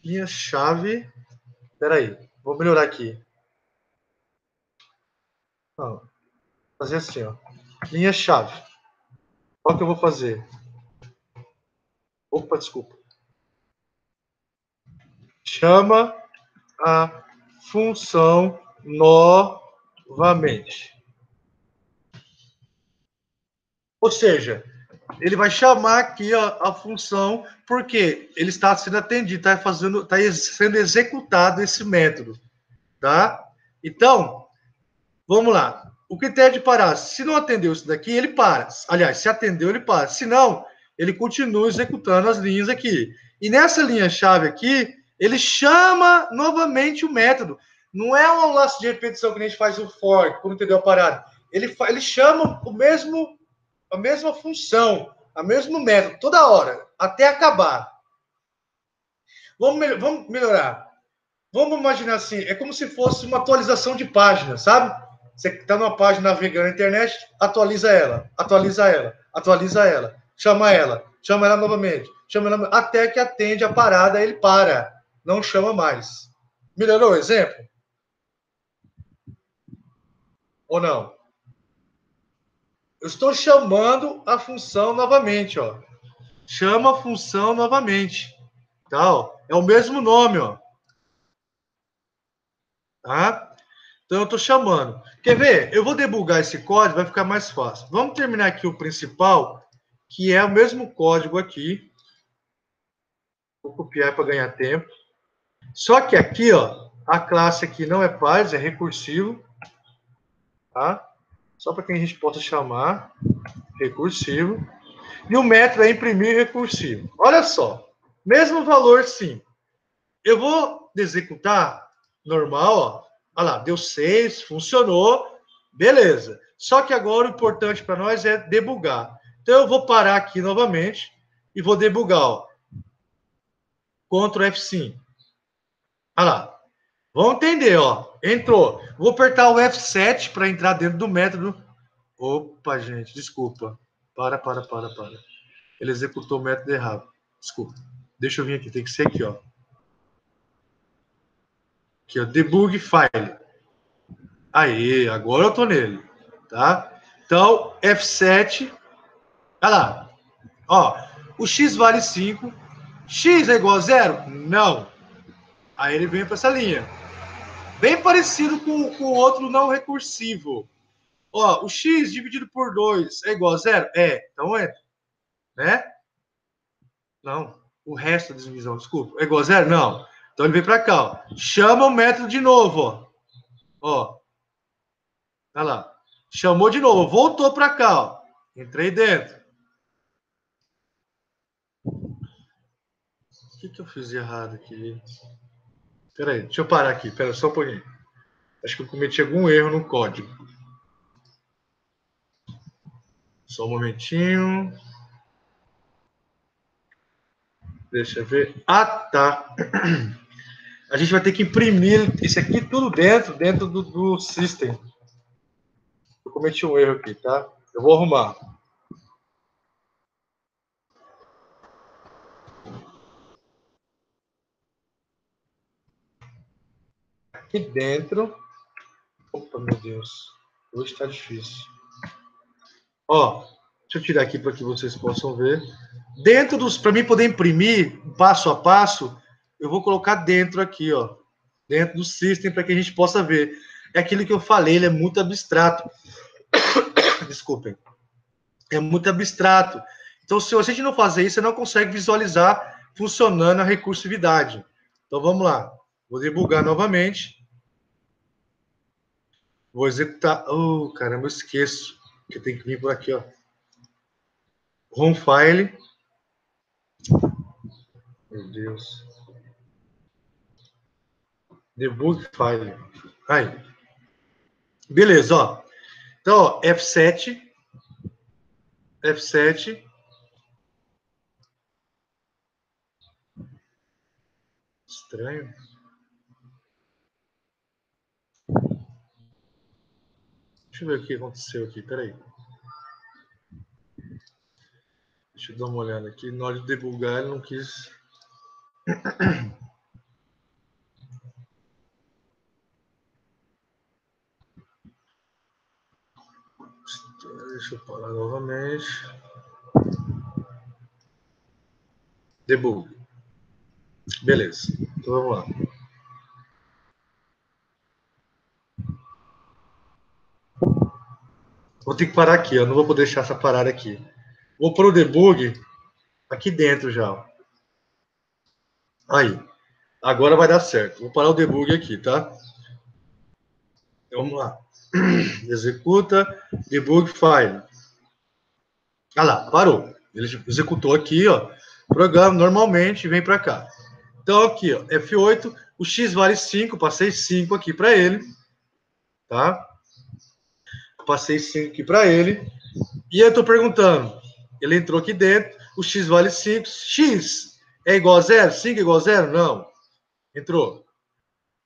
linha-chave. Espera aí, vou melhorar aqui. Não, fazer assim, ó. Linha-chave. Qual que eu vou fazer? Opa, desculpa. Chama a função novamente. Ou seja, ele vai chamar aqui a função porque ele está sendo atendido, está sendo executado esse método, tá? Então, vamos lá. O critério de parar, se não atendeu isso daqui, ele para. Aliás, se atendeu, ele para. Se não, ele continua executando as linhas aqui. E nessa linha-chave aqui, ele chama novamente o método. Não é um laço de repetição que a gente faz o for, quando entendeu a parada. Ele chama a mesma função, o mesmo método, toda hora, até acabar. Vamos melhorar. Vamos imaginar assim, é como se fosse uma atualização de página, sabe? Você está numa página navegando na internet, atualiza ela, atualiza ela, atualiza ela, chama ela novamente, chama ela, até que atende a parada, ele para, não chama mais. Melhorou o exemplo? Ou não? Eu estou chamando a função novamente, ó. Chama a função novamente. Tá, ó. É o mesmo nome, ó. Tá? Então eu estou chamando. Quer ver? Eu vou debugar esse código, vai ficar mais fácil. Vamos terminar aqui o principal, que é o mesmo código aqui. Vou copiar para ganhar tempo. Só que aqui, ó, a classe aqui não é pares, é recursivo. Tá? Só para que a gente possa chamar recursivo. E o método é imprimir recursivo. Olha só. Mesmo valor, sim. Eu vou executar normal, ó. Olha lá, deu 6, funcionou, beleza. Só que agora o importante para nós é debugar. Então eu vou parar aqui novamente e vou debugar, ó. Ctrl F5. Olha lá. Vamos entender, ó. Entrou. Vou apertar o F7 para entrar dentro do método. Opa, gente, desculpa. Para. Ele executou o método errado. Desculpa. Deixa eu vir aqui, tem que ser aqui, ó. Aqui, ó, debug file. Aí, agora eu tô nele, tá? Então, F7. Olha lá. Ó, o x vale 5. X é igual a 0? Não. Aí ele vem para essa linha. Bem parecido com o outro não recursivo. Ó, o x dividido por 2 é igual a 0? É. Então entra. Né? Não. O resto da divisão, desculpa. É igual a 0? Não. Então ele vem para cá, ó. Chama o método de novo, ó. Ó. Olha lá. Chamou de novo. Voltou para cá, ó. Entrei dentro. O que eu fiz de errado aqui? Espera aí. Deixa eu parar aqui. Espera só um pouquinho. Acho que eu cometi algum erro no código. Só um momentinho. Deixa eu ver. Ah, tá. A gente vai ter que imprimir isso aqui tudo dentro do system. Eu cometi um erro aqui, tá? Eu vou arrumar. Aqui dentro. Opa, meu Deus. Hoje está difícil. Ó, deixa eu tirar aqui para que vocês possam ver. Dentro dos, para mim poder imprimir passo a passo, eu vou colocar dentro aqui, ó, dentro do system para que a gente possa ver. É aquilo que eu falei, ele é muito abstrato. Desculpem. É muito abstrato. Então, se a gente não fazer isso, você não consegue visualizar funcionando a recursividade. Então, vamos lá. Vou debugar novamente. Vou executar. Oh, caramba, eu esqueço que tem que vir por aqui, ó. Home file. Meu Deus. Debug file. Aí. Beleza, ó. Então, ó, F7. F7. Estranho. Deixa eu ver o que aconteceu aqui. Peraí. Deixa eu dar uma olhada aqui. Na hora de debugar, ele não quis. Deixa eu parar novamente. Debug. Beleza. Então vamos lá. Vou ter que parar aqui. Eu não vou poder deixar essa parada aqui. Vou pôr o debug aqui dentro já. Aí. Agora vai dar certo. Vou parar o debug aqui, tá? Então, vamos lá. Executa. Debug file. Ah lá, parou. Ele executou aqui, ó. Programa normalmente vem para cá. Então, aqui, ó, F8, o X vale 5, passei 5 aqui para ele, tá? Passei 5 aqui para ele. E eu estou perguntando, ele entrou aqui dentro, o X vale 5, X é igual a 0? 5 é igual a 0? Não. Entrou.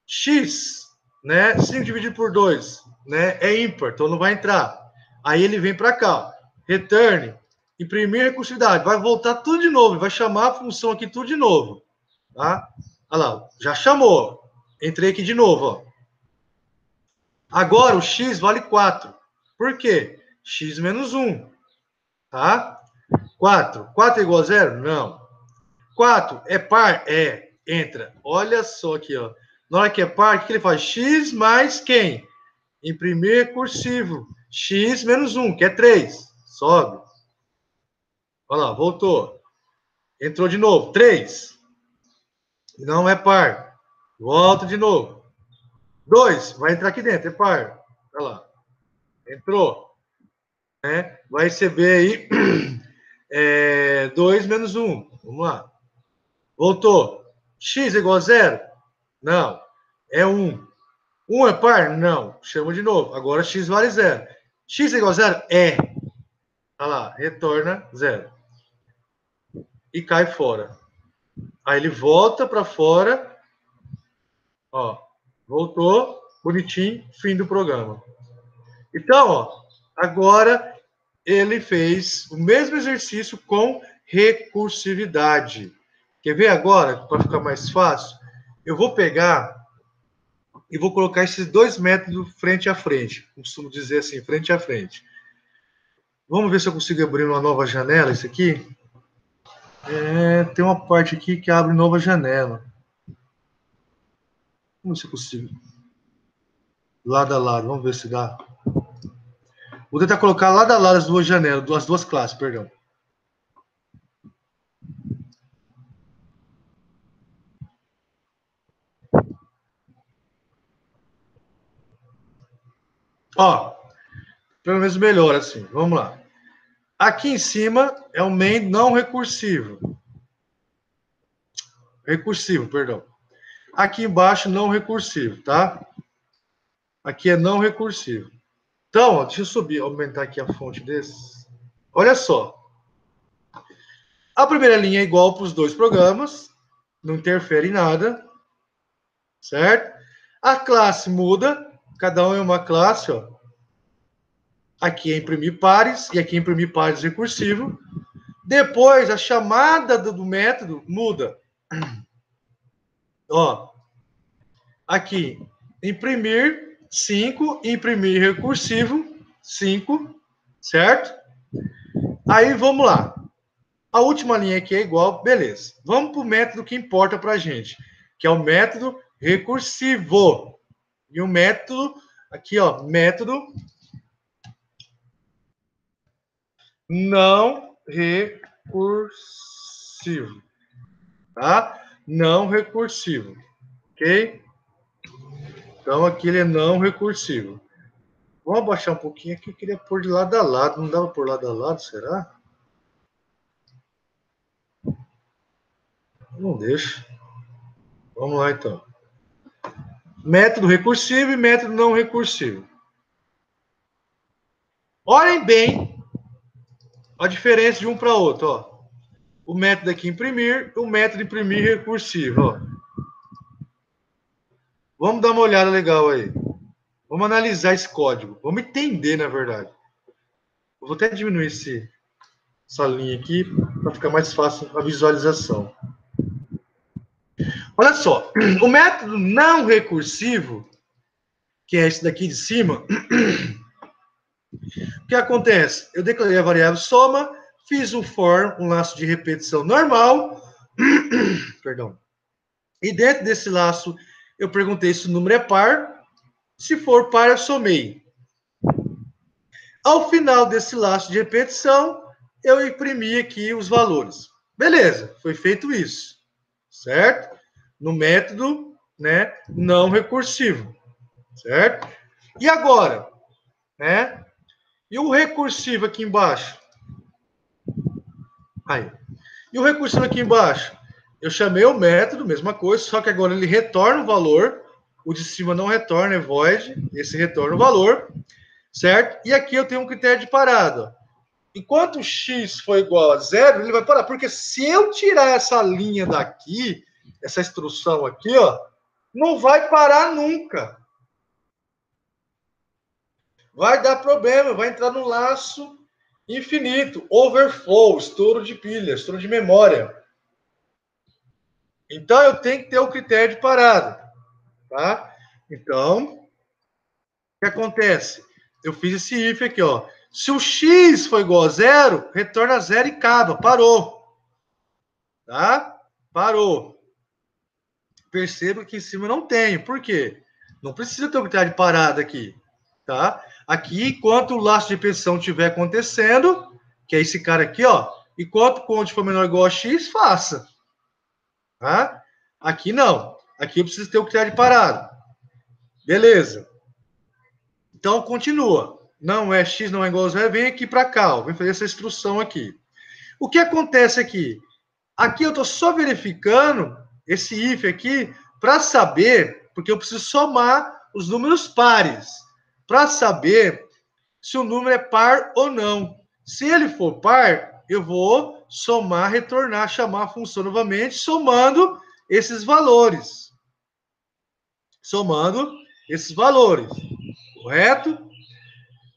X né? 5 dividido por 2, né? É ímpar, então não vai entrar. Aí ele vem para cá, return, imprimir recursividade, vai voltar tudo de novo, vai chamar a função aqui tudo de novo, tá? Olha lá, já chamou. Entrei aqui de novo, ó. Agora o x vale 4. Por quê? X menos 1, tá? 4. 4 é igual a 0? Não. 4 é par? É. Entra. Olha só aqui, ó. Na hora que é par, o que ele faz? X mais quem? Imprimir recursivo. X menos 1, que é 3. Sobe. Olha lá, voltou. Entrou de novo. 3. Não é par. Volta de novo. 2. Vai entrar aqui dentro. É par. Olha lá. Entrou. Né? Vai receber aí 2 menos 1. Vamos lá. Voltou. X é igual a 0? Não. É 1. 1 é par? Não. Chama de novo. Agora x vale 0. X é igual a 0? É. Olha lá. Retorna 0. E cai fora. Aí ele volta para fora. Ó. Voltou. Bonitinho. Fim do programa. Então, ó. Agora ele fez o mesmo exercício com recursividade. Quer ver agora, para ficar mais fácil? Eu vou pegar e vou colocar esses dois métodos frente a frente. Costumo dizer assim, frente a frente. Vamos ver se eu consigo abrir uma nova janela, isso aqui. Tem uma parte aqui que abre nova janela. Vamos ver se eu consigo. Lado a lado, vamos ver se dá. Vou tentar colocar lado a lado as duas janelas, as duas classes, perdão. Ó, pelo menos melhor assim. Vamos lá. Aqui em cima é o main não recursivo. Recursivo, perdão. Aqui embaixo não recursivo, tá? Aqui é não recursivo. Então, ó, deixa eu subir, aumentar aqui a fonte desses. Olha só. A primeira linha é igual para os dois programas, não interfere em nada, certo? A classe muda, cada um é uma classe, ó. Aqui é imprimir pares e aqui é imprimir pares recursivo. Depois, a chamada do método muda. Ó, aqui, imprimir 5, imprimir recursivo 5, certo? Aí, vamos lá. A última linha aqui é igual, beleza. Vamos para o método que importa para a gente, que é o método recursivo. E o método, aqui, ó, método não recursivo. Tá? Não recursivo. Ok? Então, aqui ele é não recursivo. Vamos abaixar um pouquinho aqui, eu queria pôr de lado a lado. Não dava por lado a lado, será? Não deixa. Vamos lá, então. Método recursivo e método não recursivo. Olhem bem a diferença de um para outro, ó. O método aqui imprimir, o método imprimir recursivo, ó. Vamos dar uma olhada legal aí. Vamos analisar esse código. Vamos entender, na verdade. Eu vou até diminuir essa linha aqui para ficar mais fácil a visualização. Olha só, o método não recursivo, que é esse daqui de cima, o que acontece? Eu declarei a variável soma, fiz um for, um laço de repetição normal, perdão, e dentro desse laço eu perguntei se o número é par, se for par eu somei. Ao final desse laço de repetição, eu imprimi aqui os valores. Beleza, foi feito isso, certo? No método, né, não recursivo, certo? E agora, né? E o recursivo aqui embaixo? Aí. E o recursivo aqui embaixo? Eu chamei o método, mesma coisa, só que agora ele retorna o valor, o de cima não retorna, é void, esse retorna o valor, certo? E aqui eu tenho um critério de parada. Enquanto o x for igual a 0, ele vai parar, porque se eu tirar essa linha daqui, essa instrução aqui, ó, não vai parar nunca. vai dar problema, vai entrar no laço infinito, overflow, estouro de pilha, estouro de memória. Então, eu tenho que ter o critério de parada, tá? Então, o que acontece? Eu fiz esse if aqui, ó. Se o x for igual a 0, retorna 0 e acaba, parou. Tá? Parou. Perceba que em cima não tem. Por quê? Não precisa ter o critério de parada aqui, tá? Aqui, enquanto o laço de repetição estiver acontecendo, que é esse cara aqui, ó, enquanto o conte for menor ou igual a x, faça. Tá? Aqui não. Aqui eu preciso ter o critério de parada. Beleza. Então, continua. Não é x, não é igual a 0, vem aqui para cá, ó. Vem fazer essa instrução aqui. O que acontece aqui? Aqui eu estou só verificando esse if aqui para saber, porque eu preciso somar os números pares, para saber se o número é par ou não. Se ele for par, eu vou somar, retornar, chamar a função novamente, somando esses valores. Somando esses valores. Correto?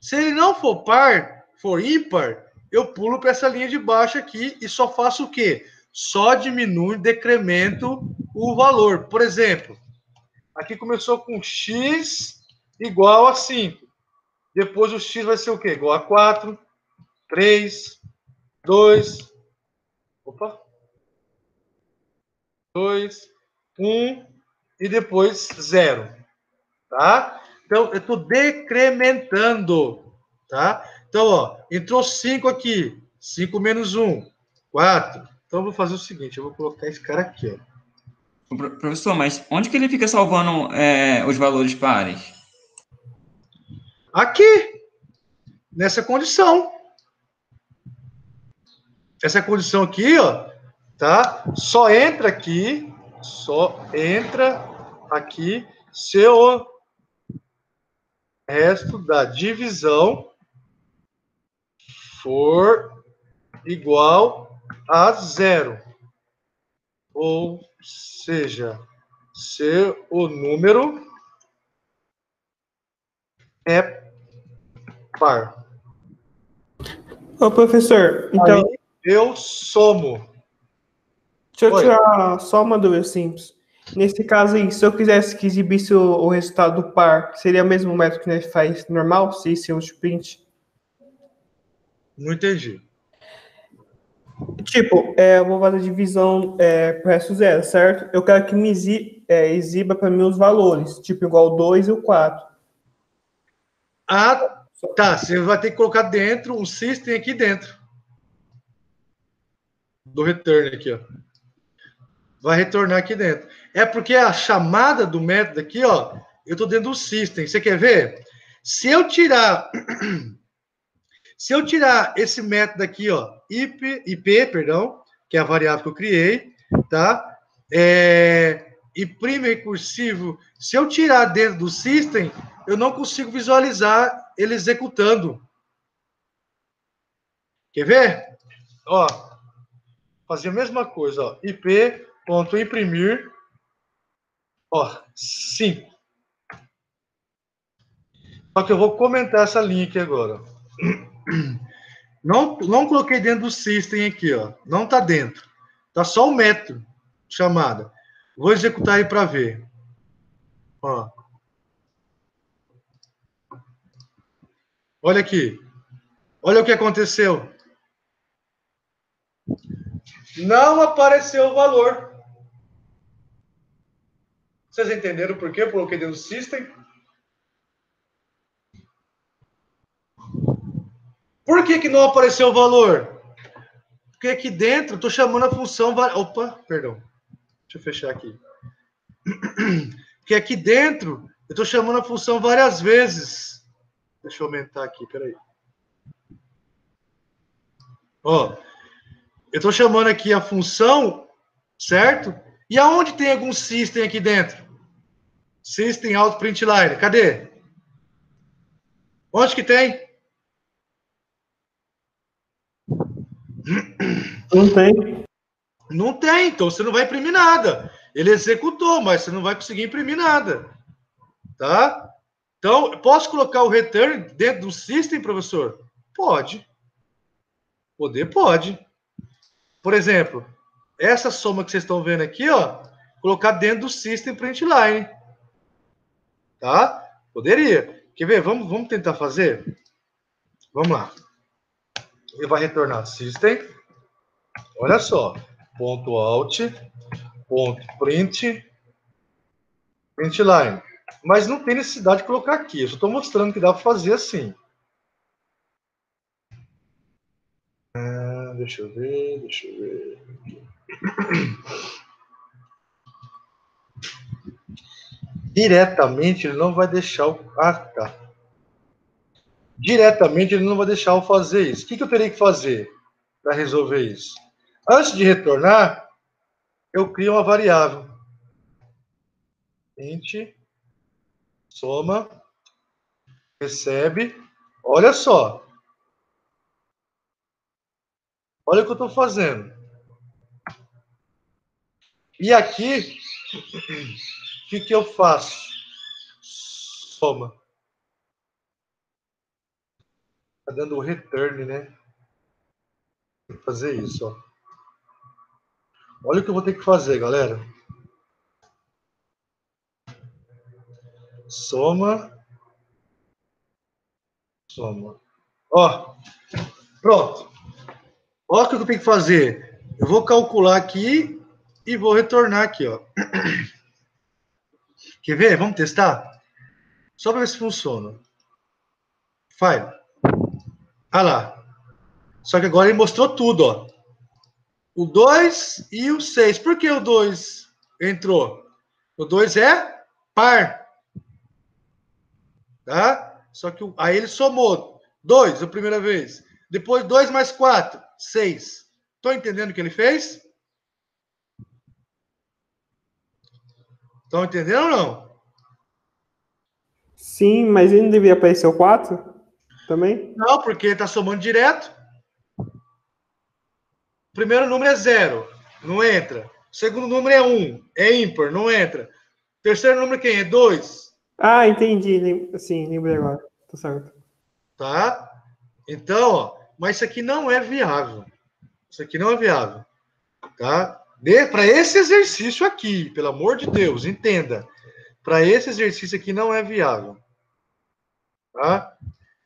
Se ele não for par, for ímpar, eu pulo para essa linha de baixo aqui e só faço o quê? Só diminuo e decremento o valor. Por exemplo, aqui começou com x igual a 5. Depois o x vai ser o quê? Igual a 4, 3, 2, 2, 1 e depois 0. Tá? Então, eu estou decrementando. Tá? Então, ó, entrou 5 aqui. 5 menos 1, 4. Então, eu vou fazer o seguinte, eu vou colocar esse cara aqui, ó. Professor, mas onde que ele fica salvando os valores pares? Aqui, nessa condição. Essa condição aqui, ó, tá? Só entra aqui se o resto da divisão for igual a 0. Ou seja, se o número é par. Ô, professor, então... Aí eu somo. Deixa eu tirar só uma dúvida simples. Nesse caso aí, se eu quisesse que exibisse o resultado do par, seria o mesmo método que a gente faz normal, se isso é um sprint? Não entendi. Tipo, eu vou fazer divisão pro resto 0, certo? Eu quero que me exiba para mim os valores, tipo igual o 2 e o 4. Ah, tá. Você vai ter que colocar dentro um system aqui dentro. Do return aqui, ó. Vai retornar aqui dentro. É porque a chamada do método aqui, ó, eu estou dentro do system. Você quer ver? Se eu tirar esse método aqui, ó, IP, perdão, que é a variável que eu criei, tá? E primo recursivo, se eu tirar dentro do system, eu não consigo visualizar ele executando. Quer ver? Ó, fazer a mesma coisa, ó, ip.imprimir, ó, 5. Só que eu vou comentar essa linha aqui agora. Não coloquei dentro do system aqui, ó. Não tá dentro. Tá só o método chamada. Vou executar aí para ver. Ó. Olha aqui. Olha o que aconteceu. Não apareceu o valor. Vocês entenderam por que eu coloquei dentro do system? Por que não apareceu o valor? Porque aqui dentro eu estou chamando a função... Opa, perdão. Deixa eu fechar aqui. Porque aqui dentro eu estou chamando a função várias vezes. Deixa eu aumentar aqui, peraí. Ó, eu estou chamando aqui a função, certo? E aonde tem algum system aqui dentro? System out println. Cadê? Onde que tem? Não tem. Não tem, então você não vai imprimir nada. Ele executou, mas você não vai conseguir imprimir nada. Tá? Então, posso colocar o return dentro do system, professor? Pode. Poder pode. Por exemplo, essa soma que vocês estão vendo aqui, ó, colocar dentro do system println. Tá? Poderia. Quer ver? Vamos tentar fazer? Vamos lá. Ele vai retornar system. Olha só. Ponto .out, ponto .print, println. Mas não tem necessidade de colocar aqui. Eu só estou mostrando que dá para fazer assim. Deixa eu ver. Diretamente ele não vai deixar o... tá. Diretamente ele não vai deixar eu fazer isso. O que eu teria que fazer para resolver isso? Antes de retornar, eu crio uma variável. Int, soma, recebe. Olha só. Olha o que eu estou fazendo. E aqui, o que eu faço? Soma. Está dando o return, né? Tem que fazer isso, ó. Olha o que eu vou ter que fazer, galera. Soma. Ó, pronto. Olha o que eu tenho que fazer. Eu vou calcular aqui e vou retornar aqui, ó. Quer ver? Vamos testar? Só para ver se funciona. File. Ah lá. Só que agora ele mostrou tudo, ó. O 2 e o 6. Por que o 2 entrou? O 2 é par. Tá? Só que aí ele somou 2 a primeira vez. Depois 2 mais 4, 6. Estão entendendo o que ele fez? Estão entendendo ou não? Sim, mas ele não devia aparecer o 4 também? Não, porque ele está somando direto. O primeiro número é 0, não entra. O segundo número é 1, é ímpar, não entra. O terceiro número quem é? 2. Ah, entendi. Sim, lembrei agora. Tá certo. Tá? Então, ó, mas isso aqui não é viável. Isso aqui não é viável. Tá? Para esse exercício aqui, pelo amor de Deus, entenda. Para esse exercício aqui não é viável. Tá?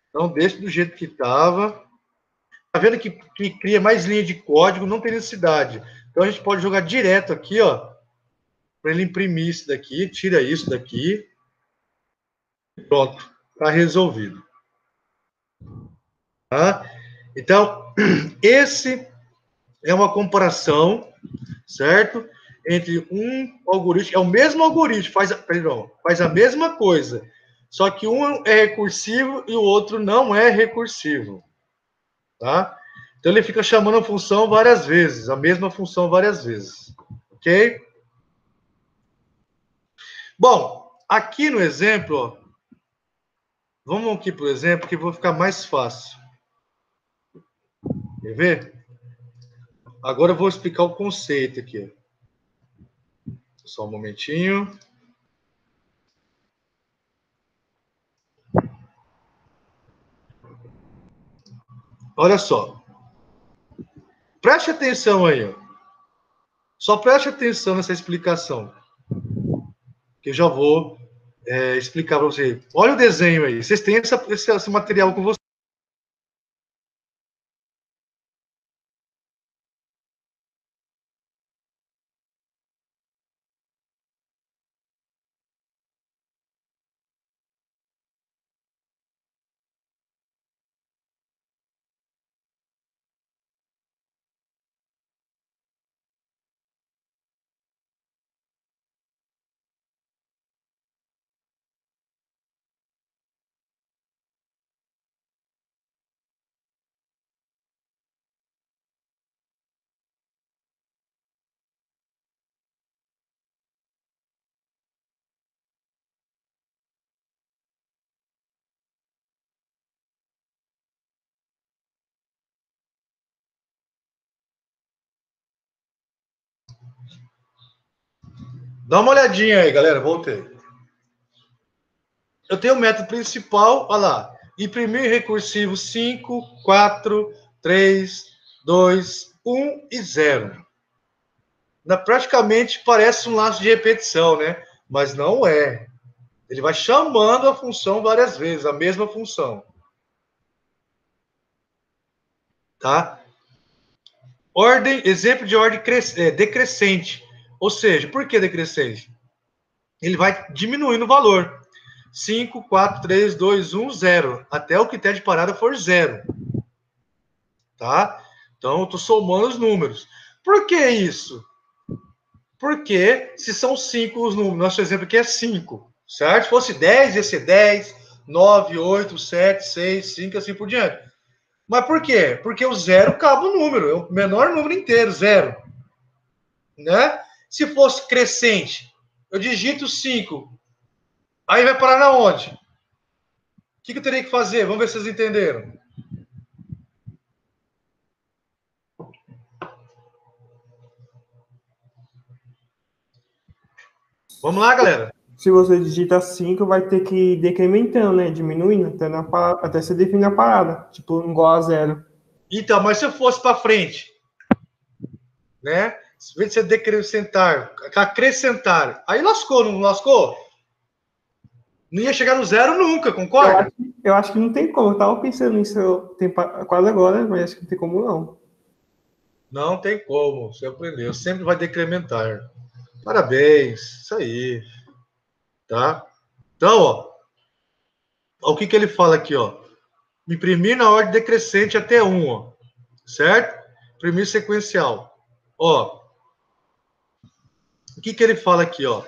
Então, deixa do jeito que estava. Tá vendo que cria mais linha de código, não tem necessidade. Então, a gente pode jogar direto aqui, ó, para ele imprimir isso daqui, tira isso daqui. Pronto, está resolvido. Tá? Então, esse é uma comparação, certo? Entre um algoritmo, é o mesmo algoritmo, faz a mesma coisa, só que um é recursivo e o outro não é recursivo, tá? Então ele fica chamando a função várias vezes, a mesma função várias vezes, ok? Bom, aqui no exemplo, ó, vamos aqui para o exemplo que vai ficar mais fácil. Quer ver? Agora eu vou explicar o conceito aqui. Só um momentinho. Olha só. Preste atenção aí. Ó. Só preste atenção nessa explicação. Que eu já vou explicar para você. Olha o desenho aí. Vocês têm esse material com vocês. Dá uma olhadinha aí, galera. Voltei. eu tenho o método principal, olha lá, imprimir recursivo 5, 4, 3, 2, 1 e 0. Praticamente parece um laço de repetição, né? Mas não é. Ele vai chamando a função várias vezes, a mesma função. Tá? Exemplo de ordem decrescente. Ou seja, por que decrescente? Ele vai diminuindo o valor. 5, 4, 3, 2, 1, 0. Até o critério de parada for 0. Tá? Então, eu estou somando os números. Por que isso? Porque se são 5 os números, nosso exemplo aqui é 5, certo? Se fosse 10, ia ser 10, 9, 8, 7, 6, 5, assim por diante. Mas por quê? Porque o 0 cabe o número, é o menor número inteiro, 0. Né? Se fosse crescente, eu digito 5, aí vai parar na onde? O que eu teria que fazer? Vamos ver se vocês entenderam. Vamos lá, galera. Se você digita 5, vai ter que ir decrementando, né? Diminuindo até você definir a parada. Tipo, igual a 0. Então, mas se eu fosse para frente, né? Se você acrescentar, aí lascou, não lascou? Não ia chegar no 0 nunca, concorda? Eu acho que não tem como. Eu tava pensando nisso quase agora, mas acho que não tem como não. Não tem como, você aprendeu. Sempre vai decrementar. Parabéns, isso aí. Tá? Então, ó, o que ele fala aqui, ó? Imprimir na ordem decrescente até 1, ó. Certo? Imprimir sequencial. Ó, o que ele fala aqui, ó?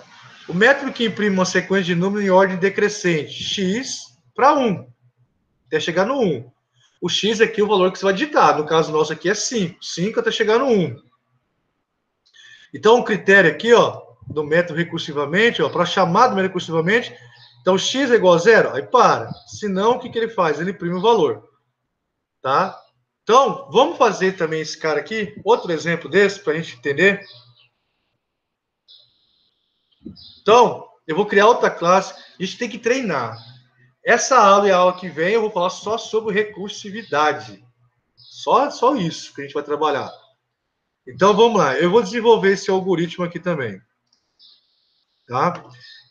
O método que imprime uma sequência de números em ordem decrescente, x para 1, até chegar no 1. O x aqui é o valor que você vai digitar. No caso nosso aqui é 5. 5 até chegar no 1. Então, o critério aqui, ó, do método recursivamente, ó, para chamar do método recursivamente, então x é igual a 0, aí para. Se não, o que ele faz? Ele imprime o valor. Tá? Então, vamos fazer também esse cara aqui, outro exemplo desse, para a gente entender. Então, eu vou criar outra classe, a gente tem que treinar. Essa aula e a aula que vem, eu vou falar só sobre recursividade. Só isso que a gente vai trabalhar. Então, vamos lá. Eu vou desenvolver esse algoritmo aqui também. Tá?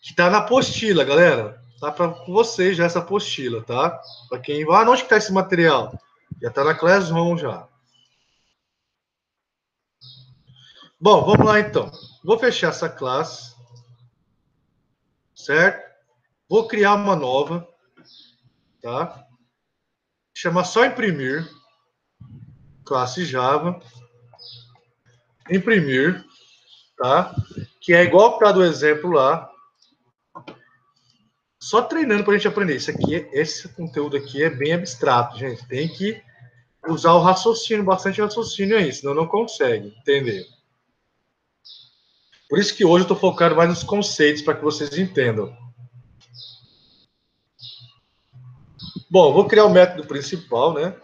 Que tá na apostila, galera. Tá com vocês já essa apostila, tá? Para quem vai, onde que tá esse material? Já tá na Classroom já. Bom, vamos lá então. Vou fechar essa classe, certo? Vou criar uma nova, tá? Chamar só imprimir, classe Java, imprimir, tá? Que é igual para do exemplo lá. Só treinando para a gente aprender. Esse conteúdo aqui é bem abstrato, gente. Tem que usar o raciocínio, bastante raciocínio aí, senão não consegue entender. Por isso que hoje eu estou focado mais nos conceitos para que vocês entendam. Bom, vou criar o método principal, né?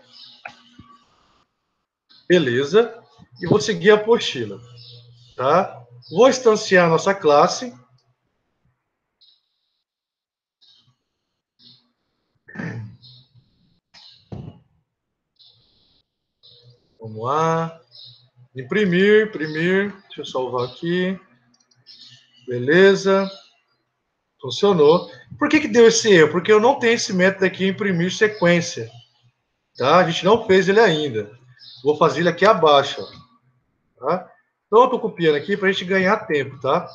Beleza. E vou seguir a apostila, tá? Vou instanciar a nossa classe. Vamos lá. Imprimir. Deixa eu salvar aqui. Beleza. Funcionou. Por que deu esse erro? Porque eu não tenho esse método aqui, imprimir sequência. Tá? A gente não fez ele ainda. Vou fazer ele aqui abaixo. Ó, tá? Então, eu estou copiando aqui para a gente ganhar tempo, tá?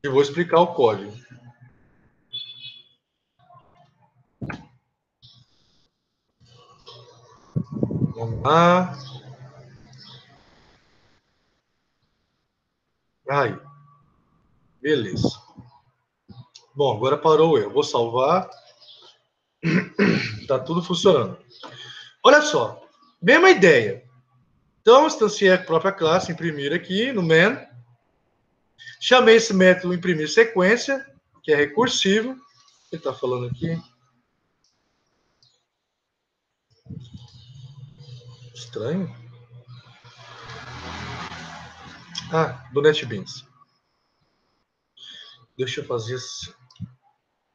E vou explicar o código. Vamos lá. Aí. Beleza. Bom, agora parou eu. Vou salvar. Tá tudo funcionando. Olha só. Mesma ideia. Então, instanciei a própria classe, imprimir aqui no main. Chamei esse método imprimir sequência, que é recursivo. O que ele está falando aqui? Estranho. Ah, do NetBeans. Deixa eu fazer assim.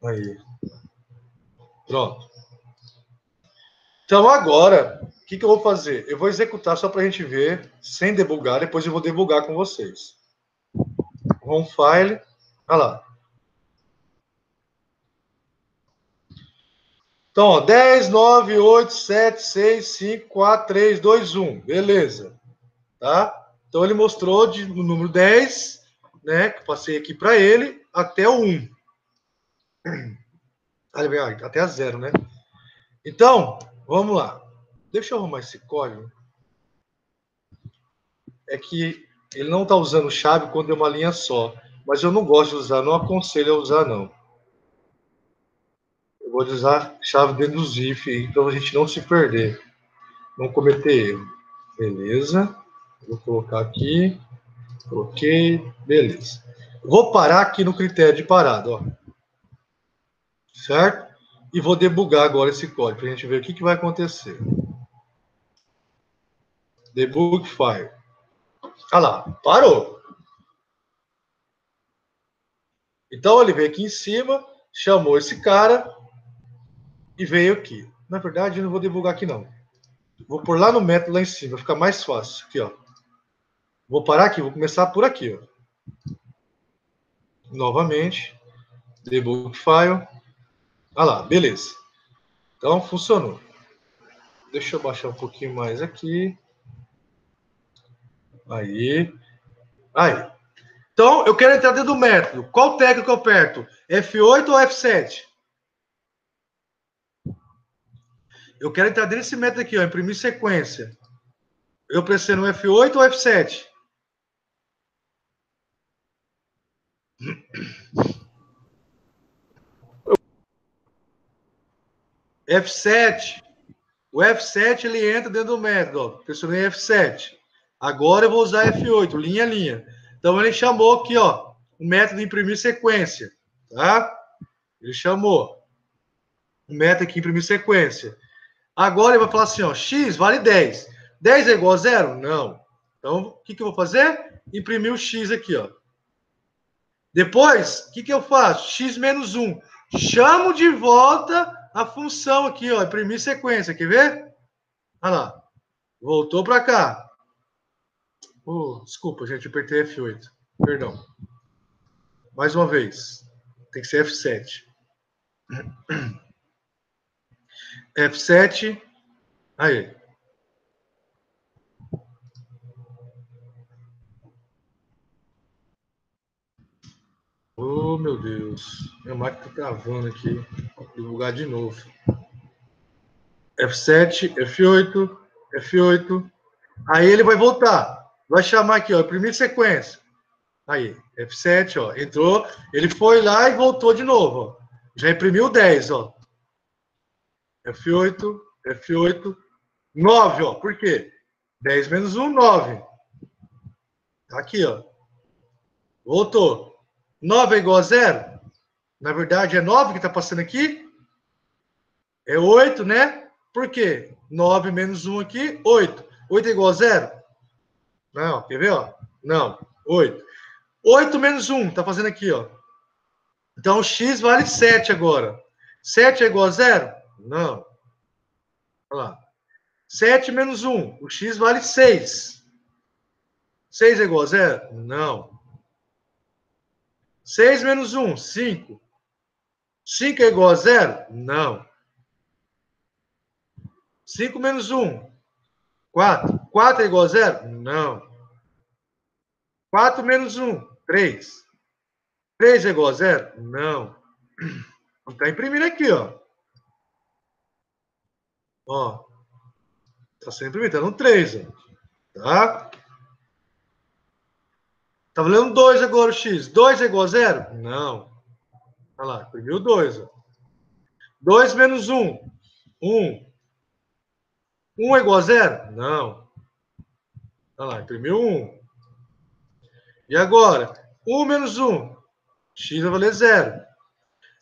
Aí. Pronto. Então, agora, o que eu vou fazer? Eu vou executar só para a gente ver, sem debugar. Depois eu vou debugar com vocês. Home File. Olha lá. Então, ó, 10, 9, 8, 7, 6, 5, 4, 3, 2, 1. Beleza. Tá? Então, ele mostrou no número 10, né, que eu passei aqui para ele, até o 1. Até a 0, né? Então, vamos lá. Deixa eu arrumar esse código. É que ele não está usando chave quando é uma linha só. Mas eu não gosto de usar, não aconselho a usar, não. Eu vou usar chave dentro do ZIF, então a gente não se perder. Não cometer erro. Beleza. Vou colocar aqui. Coloquei. Beleza. Vou parar aqui no critério de parada, ó. Certo? E vou debugar agora esse código, para a gente ver o que vai acontecer. Debug file. Olha lá, parou. Então ele veio aqui em cima, chamou esse cara e veio aqui. Na verdade, eu não vou debugar aqui não. Vou pôr lá no método lá em cima, vai ficar mais fácil. Aqui, ó. Vou parar aqui, vou começar por aqui, ó. Novamente, debug file. Olha lá, beleza. Então funcionou. Deixa eu baixar um pouquinho mais aqui. Aí. Aí. Então, eu quero entrar dentro do método. Qual tecla que eu aperto? F8 ou F7? Eu quero entrar dentro desse método aqui, ó, imprimir sequência. Eu pressiono F8 ou F7? F7. O F7 ele entra dentro do método. Ó. Pressionei F7. Agora eu vou usar F8, linha a linha. Então ele chamou aqui, ó, o método imprimir sequência. Tá? Ele chamou o método aqui imprimir sequência. Agora ele vai falar assim, ó, x vale 10. 10 é igual a 0? Não. Então, o que eu vou fazer? Imprimir o x aqui, ó. Depois, o que eu faço? X menos 1. Chamo de volta a função aqui, ó, imprimir sequência. Quer ver? Olha lá. Voltou para cá. Desculpa, gente, eu apertei F8. Perdão. Mais uma vez. Tem que ser F7. F7. Aí. Oh, meu Deus. Minha máquina tá travando aqui. Vou divulgar de novo. F7, F8, F8. Aí ele vai voltar. Vai chamar aqui, ó, imprimir sequência. Aí, F7, ó, entrou. Ele foi lá e voltou de novo, ó. Já imprimiu 10, ó. F8, F8, 9, ó. Por quê? 10 menos 1, 9. Tá aqui, ó. Voltou. 9 é igual a 0? Na verdade, é 9 que tá passando aqui. É 8, né? Por quê? 9 menos 1 aqui, 8. 8 é igual a 0? Não, quer ver, ó? Não, 8. 8 menos 1, tá fazendo aqui, ó. Então, x vale 7 agora. 7 é igual a 0? Não. Olha lá. 7 menos 1, o x vale 6. 6 é igual a 0? Não. 6 menos 1, 5. 5 é igual a 0? Não. 5 menos 1, 4. 4 é igual a 0? Não. 4 menos 1, 3. 3 é igual a 0? Não. Está imprimindo aqui, ó. Ó. Está sendo imprimido, está no 3, ó. Tá? Tá valendo 2 agora o x. 2 é igual a 0? Não. Olha lá, imprimiu 2, ó. 2 menos 1, 1. 1 é igual a 0? Não. Olha lá, imprimiu 1. E agora? 1 menos 1. X vai valer 0.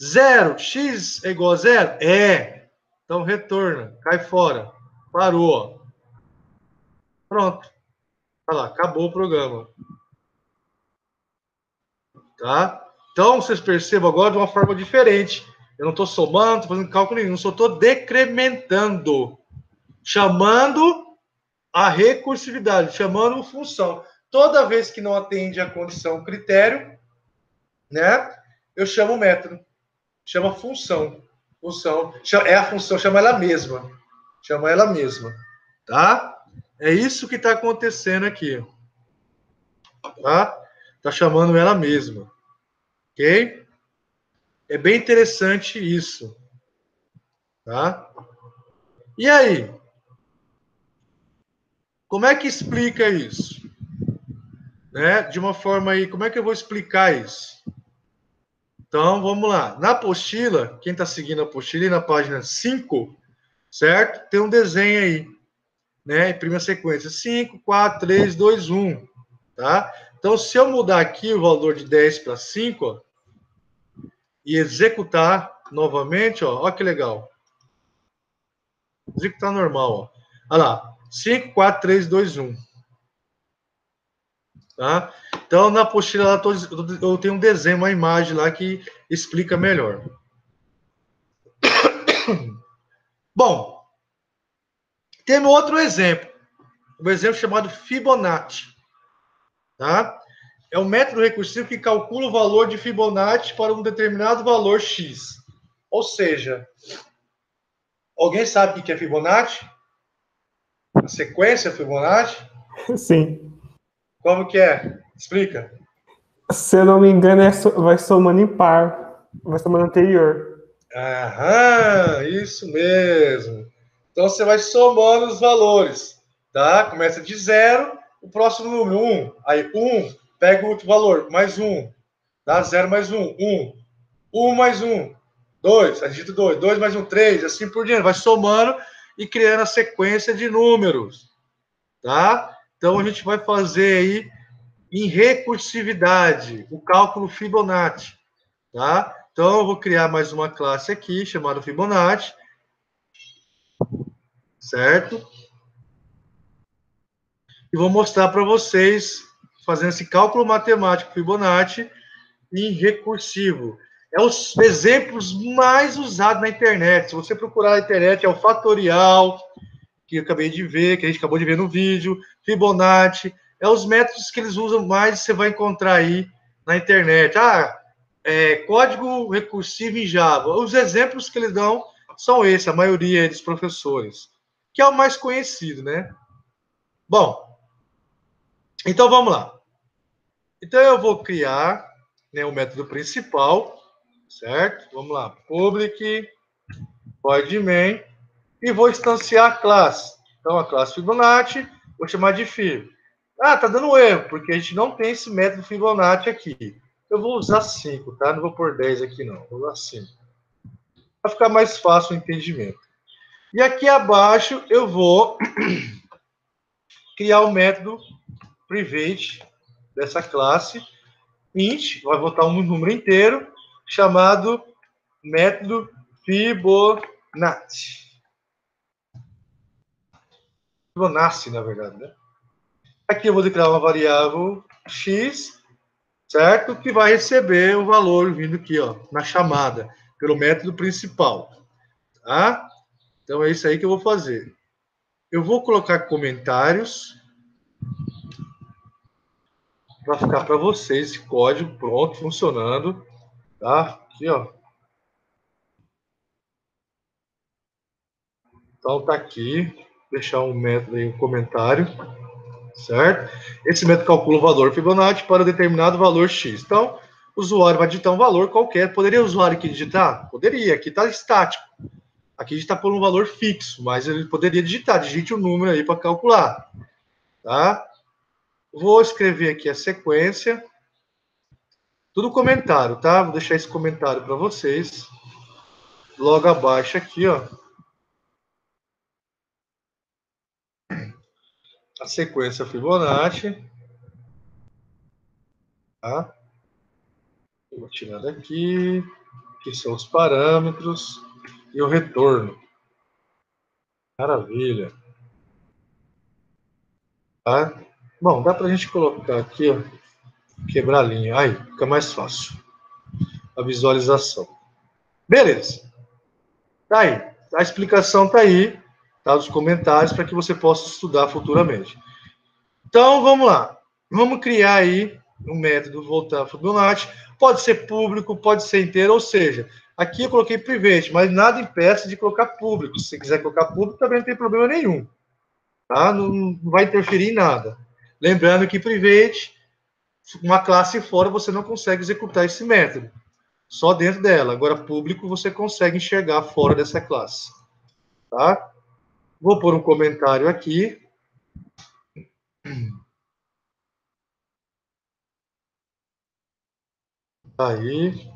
0. X é igual a 0? É. Então retorna. Cai fora. Parou, ó. Pronto. Olha lá, acabou o programa. Tá? Então, vocês percebam agora de uma forma diferente. Eu não estou somando, não estou fazendo cálculo nenhum, só estou decrementando, chamando a recursividade, chamando função. Toda vez que não atende a condição critério, né, eu chamo o método, chama função. É a função, chama ela mesma. Chama ela mesma, tá? É isso que está acontecendo aqui. Tá? Tá chamando ela mesma. Ok? É bem interessante isso. Tá? E aí? Como é que explica isso? Né? De uma forma aí, como é que eu vou explicar isso? Então, vamos lá. Na apostila, quem está seguindo a apostila, na página 5, certo? Tem um desenho aí, né? Em primeira sequência, 5, 4, 3, 2, 1, tá? Então, se eu mudar aqui o valor de 10 para 5, ó, e executar novamente, ó, ó que legal. Executar normal, ó. Olha lá, 5, 4, 3, 2, 1. Tá? Então, na apostila lá, eu tenho um desenho, uma imagem lá que explica melhor. Bom, tem outro exemplo. Um exemplo chamado Fibonacci. Tá? É um método recursivo que calcula o valor de Fibonacci para um determinado valor X. Ou seja, alguém sabe o que é Fibonacci? A sequência Fibonacci? Sim. Como que é? Explica. Se eu não me engano, vai somando em par. Vai somando anterior. Aham, isso mesmo. Então você vai somando os valores, tá? Começa de 0, o próximo número, 1. Aí 1, pega o outro valor, mais 1. Dá 0 mais 1, 1. 1 mais 1, 2. Aí digita 2. 2 mais 1, 3. Assim por diante. Vai somando e criando a sequência de números, tá? Então a gente vai fazer aí em recursividade o cálculo Fibonacci, tá? Então, eu vou criar mais uma classe aqui, chamada Fibonacci, certo? E vou mostrar para vocês, fazendo esse cálculo matemático Fibonacci em recursivo. É os exemplos mais usados na internet. Se você procurar na internet, é o fatorial, que eu acabei de ver, que a gente acabou de ver no vídeo, Fibonacci, é os métodos que eles usam mais, você vai encontrar aí na internet. Código recursivo em Java. Os exemplos que eles dão são esses, a maioria dos professores, que é o mais conhecido, né? Bom, então vamos lá. Então eu vou criar, né, o método principal, certo? Vamos lá, public void main e vou instanciar a classe. Então a classe Fibonacci, vou chamar de Fib. Ah, tá dando erro, porque a gente não tem esse método Fibonacci aqui. Eu vou usar 5, tá? Não vou pôr 10 aqui, não. Vou usar 5. Vai ficar mais fácil o entendimento. E aqui abaixo eu vou criar o método private dessa classe, int, vai botar um número inteiro, chamado método Fibonacci. Fibonacci, na verdade, né? Aqui eu vou declarar uma variável x, certo? Que vai receber o valor vindo aqui, ó, na chamada, pelo método principal, tá? Então é isso aí que eu vou fazer. Eu vou colocar comentários para ficar para vocês esse código pronto, funcionando, tá? Aqui, ó. Então tá aqui, vou deixar um método aí, um comentário, certo? Esse método calcula o valor Fibonacci para determinado valor X. Então, o usuário vai digitar um valor qualquer. Poderia o usuário aqui digitar? Poderia, aqui está estático. Aqui a gente está por um valor fixo, mas ele poderia digitar, digite o número aí para calcular, tá? Vou escrever aqui a sequência. Tudo comentário, tá? Vou deixar esse comentário para vocês. Logo abaixo aqui, ó. A sequência Fibonacci. Tá? Vou tirar daqui. Aqui são os parâmetros. E o retorno. Maravilha. Tá? Bom, dá para a gente colocar aqui, ó. Quebrar a linha. Aí, fica mais fácil. a visualização. Beleza. Tá aí. A explicação tá aí, tá, nos comentários, para que você possa estudar futuramente. Então, vamos lá. Vamos criar aí um método voltar para o Fibonacci. Pode ser público, pode ser inteiro, ou seja, aqui eu coloquei private, mas nada impede de colocar público. Se você quiser colocar público, também não tem problema nenhum. Tá? Não vai interferir em nada. Lembrando que private, uma classe fora, você não consegue executar esse método. Só dentro dela. Agora, público, você consegue enxergar fora dessa classe. Tá? Vou pôr um comentário aqui. Aí.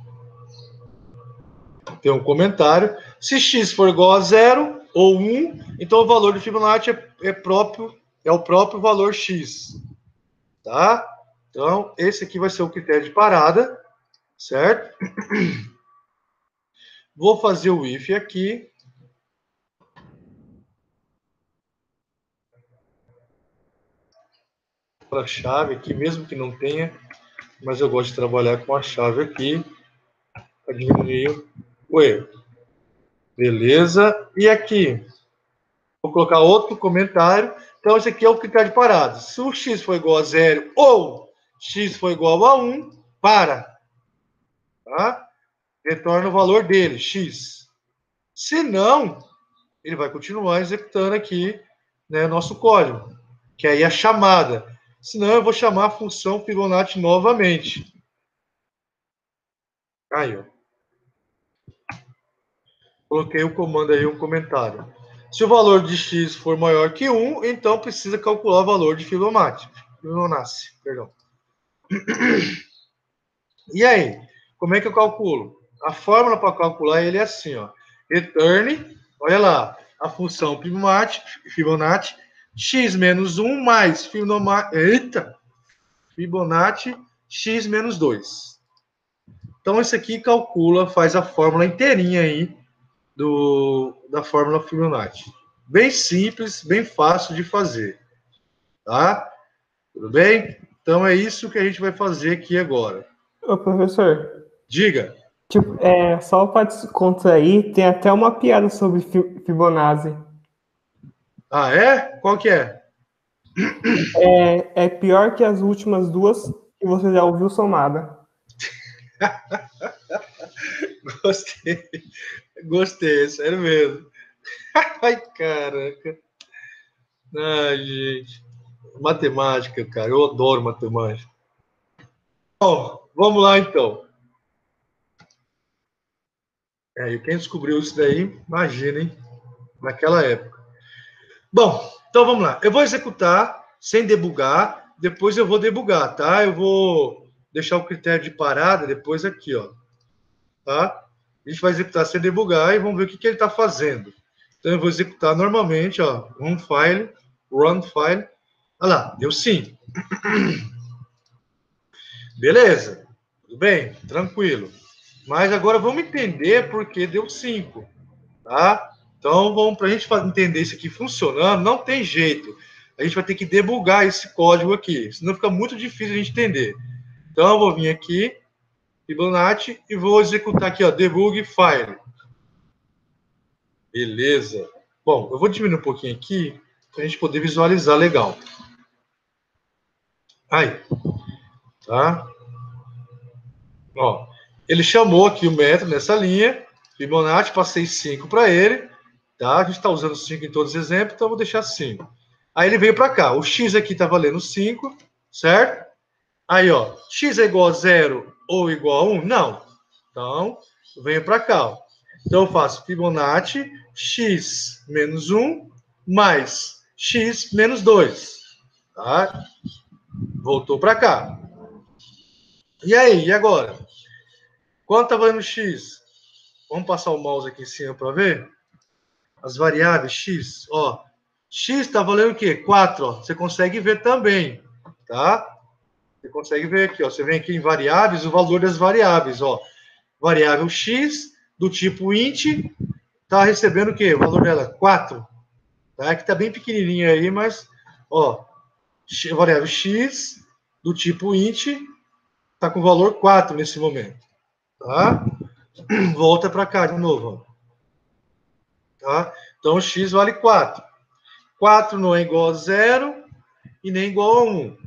Tem um comentário. Se x for igual a 0 ou 1, então o valor do Fibonacci é o próprio valor x. Tá? Então, esse aqui vai ser o critério de parada. Certo? Vou fazer o if aqui. Para a chave aqui, mesmo que não tenha, mas eu gosto de trabalhar com a chave aqui para diminuir o erro. Beleza? E aqui, vou colocar outro comentário. Então, esse aqui é o critério de parada. Se o x for igual a 0 ou x for igual a 1, para. Tá? Retorna o valor dele, x. Se não, ele vai continuar executando aqui, né, nosso código, que aí é a chamada. Senão, eu vou chamar a função Fibonacci novamente. Aí, ó. Coloquei o comando aí, um comentário. Se o valor de x for maior que 1, então precisa calcular o valor de Fibonacci. Perdão. E aí, como é que eu calculo? A fórmula para calcular ele é assim, ó. Return, olha lá, a função Fibonacci, x menos 1 mais Fibonacci x menos 2. Então, esse aqui calcula, faz a fórmula inteirinha aí da fórmula Fibonacci. Bem simples, bem fácil de fazer. Tá? Tudo bem? Então, é isso que a gente vai fazer aqui agora. Ô, professor. Diga. Tipo, só para desconto aí, tem até uma piada sobre Fibonacci. Ah, é? Qual que é? É pior que as últimas duas que você já ouviu somada. Gostei, sério mesmo. Ai, caraca. Ai, gente. Matemática, cara. Eu adoro matemática. Bom, vamos lá, então. E quem descobriu isso daí, imagina, hein? Naquela época. Bom, então vamos lá. Eu vou executar sem debugar. Depois eu vou debugar, tá? Eu vou deixar o critério de parada depois aqui, ó. Tá? A gente vai executar sem debugar e vamos ver o que ele está fazendo. Então, eu vou executar normalmente, ó, run file. Olha lá, deu sim. Beleza, tudo bem, tranquilo. Mas agora vamos entender por que deu 5, tá? Então, vamos para a gente entender isso aqui funcionando, não tem jeito. A gente vai ter que debugar esse código aqui, senão fica muito difícil a gente entender. Então, eu vou vir aqui, Fibonacci, e vou executar aqui, ó, debug file. Beleza. Bom, eu vou diminuir um pouquinho aqui para a gente poder visualizar legal. Aí. Tá? Ó, ele chamou aqui o método nessa linha. Fibonacci, passei 5 para ele. Tá? A gente está usando 5 em todos os exemplos, então eu vou deixar 5. Aí ele veio para cá. O x aqui está valendo 5, certo? Aí, ó, x é igual a 0 ou igual a 1? Não. Então, eu venho para cá, ó. Então, eu faço Fibonacci x menos 1 mais x menos 2. Tá? Voltou para cá. E aí, e agora? Quanto está valendo x? Vamos passar o mouse aqui em cima para ver? As variáveis x, ó. X está valendo o quê? 4, ó. Você consegue ver também, tá? Você consegue ver aqui, ó. Você vem aqui em variáveis, o valor das variáveis, ó. Variável x do tipo int está recebendo o quê? O valor dela 4. Tá? Aqui está bem pequenininho aí, mas, ó, variável x do tipo int está com valor 4 nesse momento. Tá? Volta para cá de novo. Ó. Tá? Então, o x vale 4. 4 não é igual a 0 e nem igual a 1.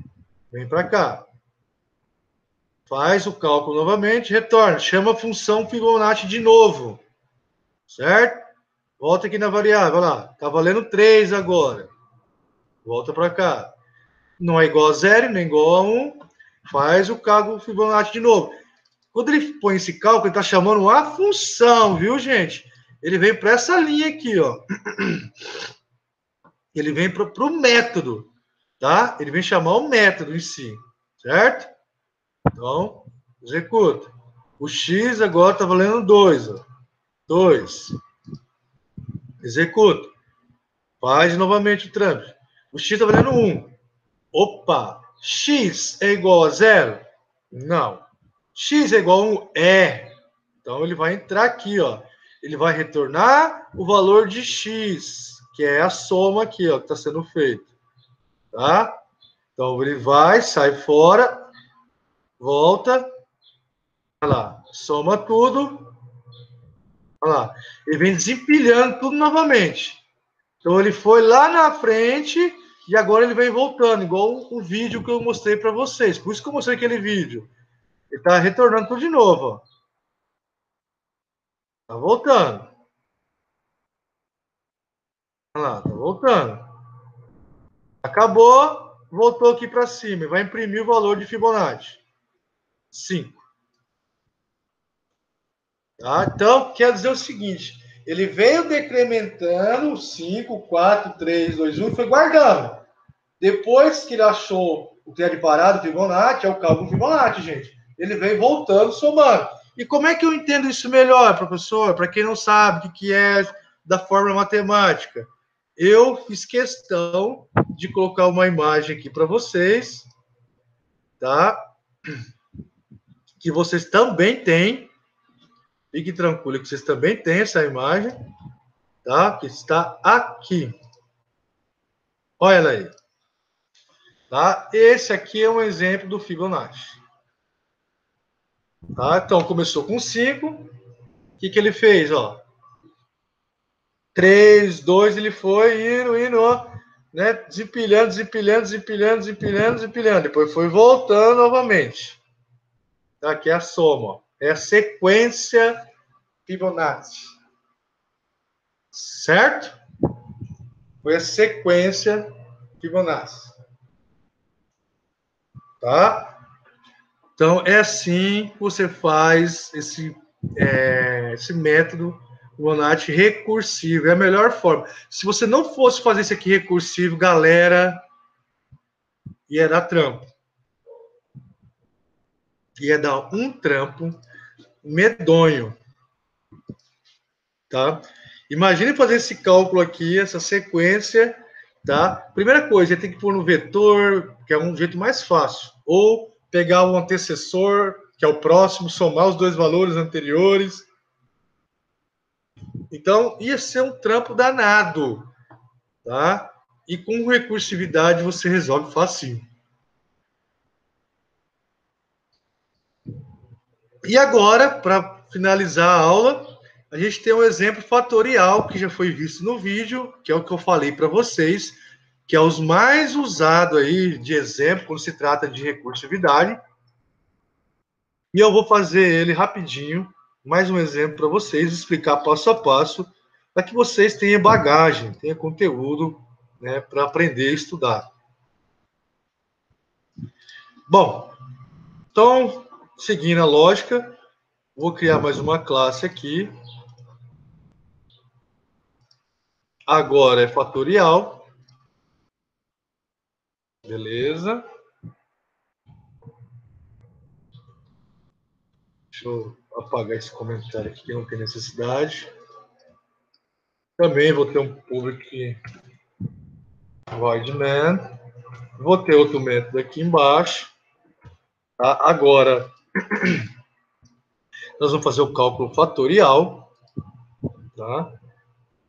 Vem para cá. Faz o cálculo novamente, retorna. Chama a função Fibonacci de novo. Certo? Volta aqui na variável. Olha lá. Está valendo 3 agora. Volta para cá. Não é igual a 0, nem igual a 1. Faz o cálculo Fibonacci de novo. Quando ele põe esse cálculo, ele está chamando a função, viu, gente? Ele vem para essa linha aqui, ó. Ele vem para o método, tá? Ele vem chamar o método em si, certo? Então, executa. O x agora está valendo 2, ó. 2. Executa. Faz novamente o trâmite. O x está valendo 1. Opa! X é igual a 0? Não. X é igual a 1? É. Então, ele vai entrar aqui, ó. Ele vai retornar o valor de x, que é a soma aqui, ó, que está sendo feito. Tá? Então, ele vai, sai fora, volta. Olha lá. Soma tudo. Olha lá. Ele vem desempilhando tudo novamente. Então, ele foi lá na frente e agora ele vem voltando, igual o vídeo que eu mostrei para vocês. Por isso que eu mostrei aquele vídeo. Ele está retornando tudo de novo, ó. Tá voltando. Olha lá, tá voltando. Acabou, voltou aqui para cima. Vai imprimir o valor de Fibonacci. 5. Tá? Então, quer dizer o seguinte. Ele veio decrementando 5, 4, 3, 2, 1 e foi guardando. Depois que ele achou o que era de parado, Fibonacci, é o cálculo Fibonacci, gente. Ele vem voltando, somando. E como é que eu entendo isso melhor, professor? Para quem não sabe o que é da fórmula matemática. Eu fiz questão de colocar uma imagem aqui para vocês, tá? Que vocês também têm. Fique tranquilo que vocês também têm essa imagem, tá? Que está aqui. Olha ela aí. Tá? Esse aqui é um exemplo do Fibonacci. Tá? Então, começou com 5. O que ele fez? Ó? 3, 2, ele foi indo, ó, né? Desempilhando. Depois foi voltando novamente. Tá? Aqui é a soma. Ó. É a sequência Fibonacci. Certo? Foi a sequência Fibonacci. Tá? Então, é assim que você faz esse método Fibonacci recursivo. É a melhor forma. Se você não fosse fazer isso aqui recursivo, galera, ia dar trampo. Ia dar um trampo medonho. Tá? Imagine fazer esse cálculo aqui, essa sequência. Tá? Primeira coisa, tem que pôr no vetor, que é um jeito mais fácil. Ou pegar o antecessor, que é o próximo, somar os dois valores anteriores. Então, ia ser um trampo danado, tá? E com recursividade você resolve facinho. E agora, para finalizar a aula, a gente tem um exemplo fatorial que já foi visto no vídeo, que é o que eu falei para vocês, que é os mais usados aí de exemplo quando se trata de recursividade. E eu vou fazer ele rapidinho, mais um exemplo para vocês, explicar passo a passo, para que vocês tenham bagagem, tenham conteúdo, né, para aprender e estudar. Bom, então, seguindo a lógica, vou criar mais uma classe aqui. Agora é fatorial. Beleza. Deixa eu apagar esse comentário aqui, que não tem necessidade. Também vou ter um public void main. Vou ter outro método aqui embaixo. Tá? Agora, nós vamos fazer o cálculo fatorial. Tá?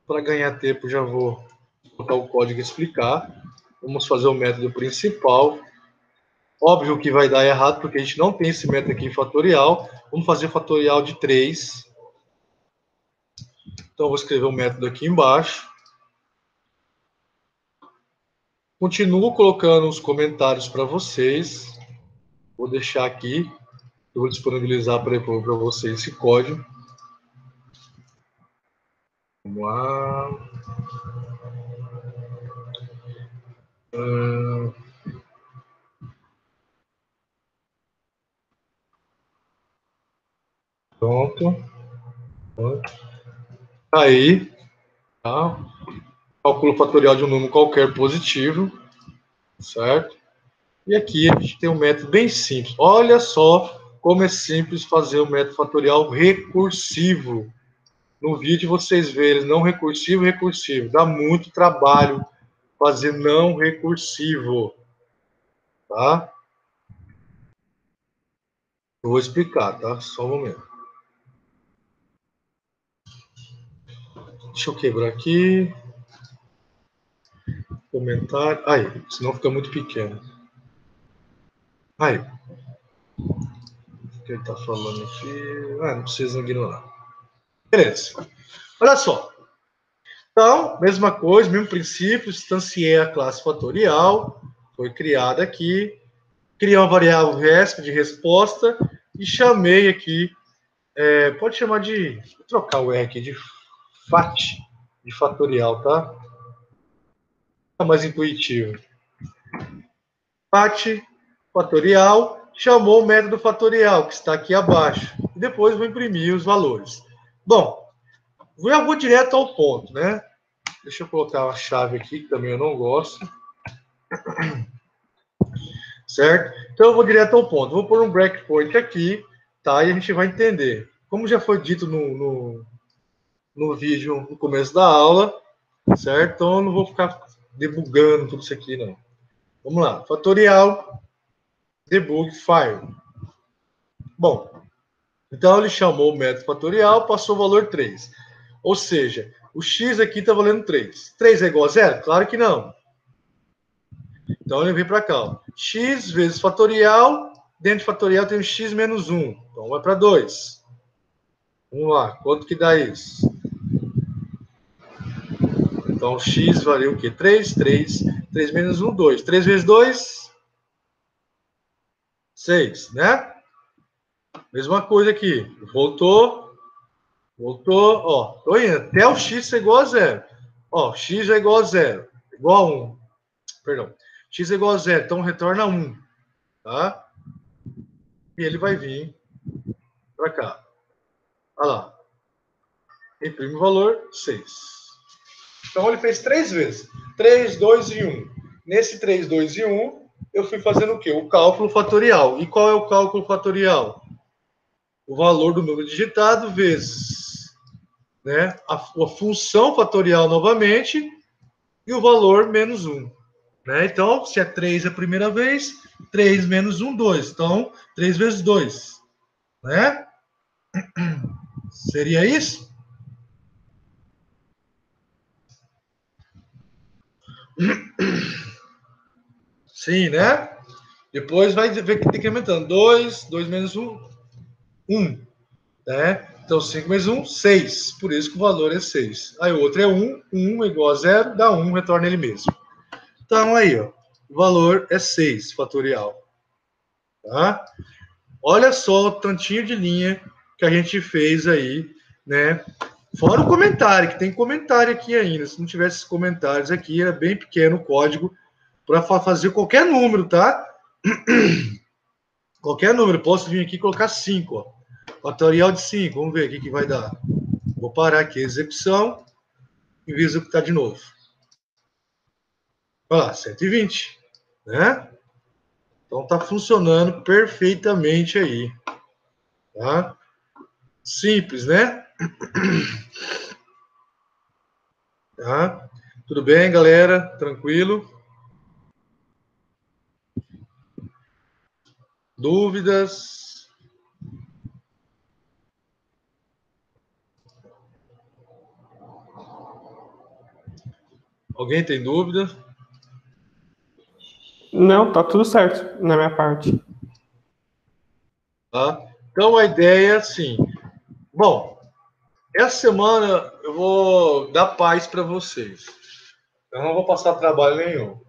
Para ganhar tempo, já vou botar o código e explicar. Vamos fazer o método principal. Óbvio que vai dar errado, porque a gente não tem esse método aqui em fatorial. Vamos fazer fatorial de 3. Então, eu vou escrever o método aqui embaixo. Continuo colocando os comentários para vocês. Vou deixar aqui. Eu vou disponibilizar para vocês esse código. Vamos lá. Pronto. Aí, tá? Cálculo fatorial de um número qualquer positivo, certo? E aqui a gente tem um método bem simples. Olha só como é simples fazer o método fatorial recursivo. No vídeo vocês verem não recursivo e recursivo. Dá muito trabalho fazer não recursivo, tá? Eu vou explicar, tá? Só um momento. Deixa eu quebrar aqui. Comentário. Aí, senão fica muito pequeno. Aí. O que ele está falando aqui? Ah, não precisa ignorar. Beleza. Olha só. Então, mesma coisa, mesmo princípio, instanciei a classe fatorial, foi criada aqui, criei uma variável resp de resposta e chamei aqui, pode chamar de, vou trocar o R aqui, de FAT, de fatorial, tá? É mais intuitivo. FAT, fatorial, chamou o método fatorial, que está aqui abaixo. E depois vou imprimir os valores. Bom, eu vou direto ao ponto, né? Deixa eu colocar uma chave aqui, que também eu não gosto. Certo? Então eu vou direto ao ponto. Vou pôr um breakpoint aqui, tá? E a gente vai entender. Como já foi dito no vídeo no começo da aula, certo? Então eu não vou ficar debugando tudo isso aqui, não. Vamos lá. Fatorial, debug file. Bom, então ele chamou o método fatorial, passou o valor 3. Ou seja, o x aqui está valendo 3. 3 é igual a zero? Claro que não. Então ele vem para cá. Ó. X vezes fatorial. Dentro de fatorial tem o x menos 1. Então vai para 2. Vamos lá. Quanto que dá isso? Então x valia o quê? 3. 3 menos 1, 2. 3 vezes 2, 6, né? Mesma coisa aqui. Voltou. Voltou. Ó, tô indo. Até o x é igual a zero. Ó, x é igual a zero. Igual a 1. Perdão. X é igual a zero. Então retorna 1. Tá? E ele vai vir para cá. Olha lá. Imprime o valor 6. Então ele fez 3 vezes. 3, 2 e 1. Nesse 3, 2 e 1, eu fui fazendo o quê? O cálculo fatorial. E qual é o cálculo fatorial? O valor do número digitado vezes, né, a função fatorial novamente e o valor menos 1. Né? Então, se é 3 a primeira vez, 3 menos 1, 2. Então, 3 vezes 2. Né? Seria isso? Sim, né? Depois vai ver que tem que ir aumentando. 2, 2 menos 1, 1. Né? Então, 5 menos 1, 6. Por isso que o valor é 6. Aí o outro é 1. 1 é igual a 0, dá 1, retorna ele mesmo. Então, aí, ó, o valor é 6, fatorial. Tá? Olha só o tantinho de linha que a gente fez aí, né? Fora o comentário, que tem comentário aqui ainda. Se não tivesse esses comentários aqui, era bem pequeno o código para fazer qualquer número, tá? Qualquer número. Posso vir aqui e colocar 5, ó. Fatorial de 5. Vamos ver o que vai dar. Vou parar aqui a execução e vou executar de novo. Olha lá, 120, né? Então tá funcionando perfeitamente aí. Tá? Simples, né? Tá? Tudo bem, galera? Tranquilo? Dúvidas? Alguém tem dúvida? Não, tá tudo certo na minha parte. Tá? Então, a ideia é assim. Bom, essa semana eu vou dar paz para vocês. Eu não vou passar trabalho nenhum.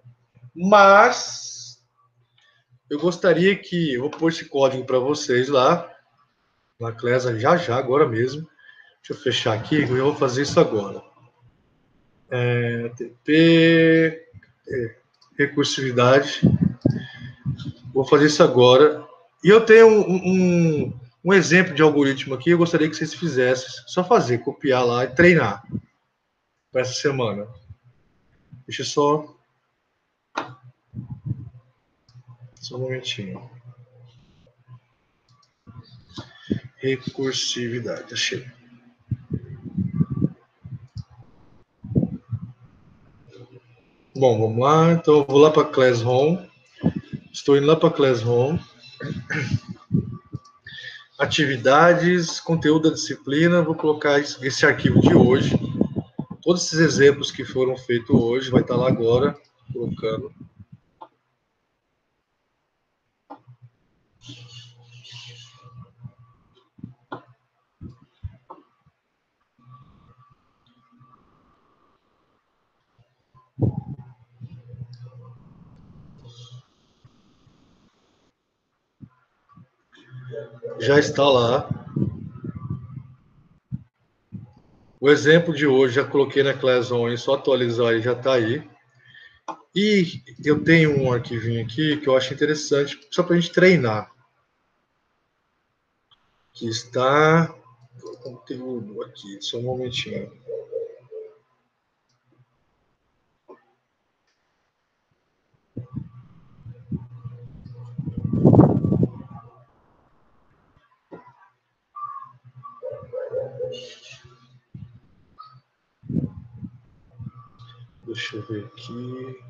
Mas eu gostaria que... Eu vou pôr esse código para vocês lá. Na Clesa já, agora mesmo. Deixa eu fechar aqui, eu vou fazer isso agora. TP... recursividade. Vou fazer isso agora. E eu tenho um exemplo de algoritmo aqui, eu gostaria que vocês fizessem. Só fazer, copiar lá e treinar para essa semana. Deixa eu só um momentinho. Recursividade, achei. Bom, vamos lá. Então, eu vou lá para Classroom. Estou indo lá para Classroom. Atividades, conteúdo da disciplina. Vou colocar esse arquivo de hoje. Todos esses exemplos que foram feitos hoje, vai estar lá agora, colocando. Já está lá. O exemplo de hoje, já coloquei na Classroom, é só atualizar e já está aí. E eu tenho um arquivinho aqui que eu acho interessante, só para a gente treinar. Que está... O conteúdo aqui, só um momentinho. Deixa eu ver aqui.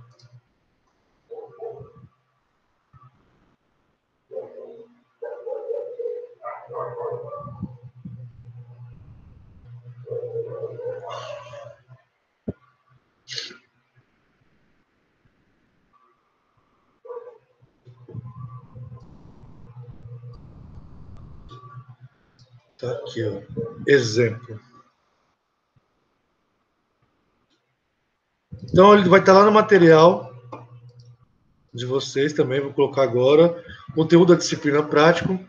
Tá aqui, ó. Exemplo. Então, ele vai estar lá no material de vocês também, vou colocar agora. Conteúdo da disciplina prático.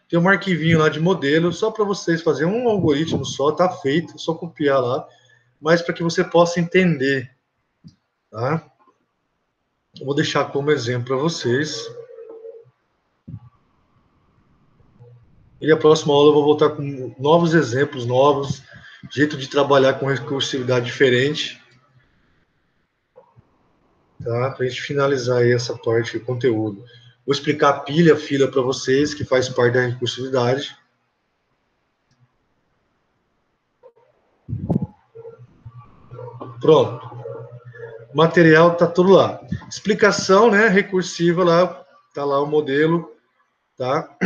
Tem um arquivinho lá de modelo, só para vocês fazerem um algoritmo só, tá feito, só copiar lá, mas para que você possa entender, tá? Eu vou deixar como exemplo para vocês. E a próxima aula eu vou voltar com novos exemplos, novos, jeito de trabalhar com recursividade diferente, tá? Para a gente finalizar aí essa parte de conteúdo. Vou explicar pilha, fila para vocês, que faz parte da recursividade. Pronto. O material está tudo lá. Explicação, né, recursiva lá, tá lá o modelo, tá?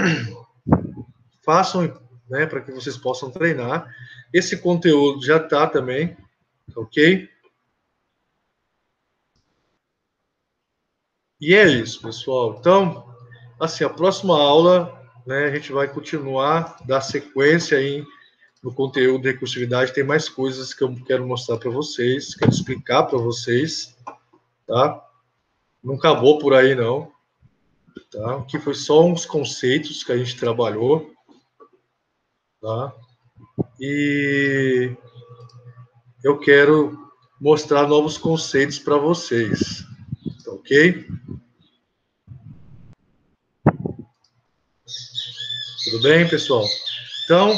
Façam, né, para que vocês possam treinar. Esse conteúdo já está também, ok? E é isso, pessoal. Então, assim, a próxima aula, né, a gente vai continuar, dar sequência aí no conteúdo de recursividade. Tem mais coisas que eu quero mostrar para vocês, quero explicar para vocês, tá? Não acabou por aí, não. Tá? Aqui foi só uns conceitos que a gente trabalhou, tá? E eu quero mostrar novos conceitos para vocês, tá ok? Tudo bem, pessoal? Então,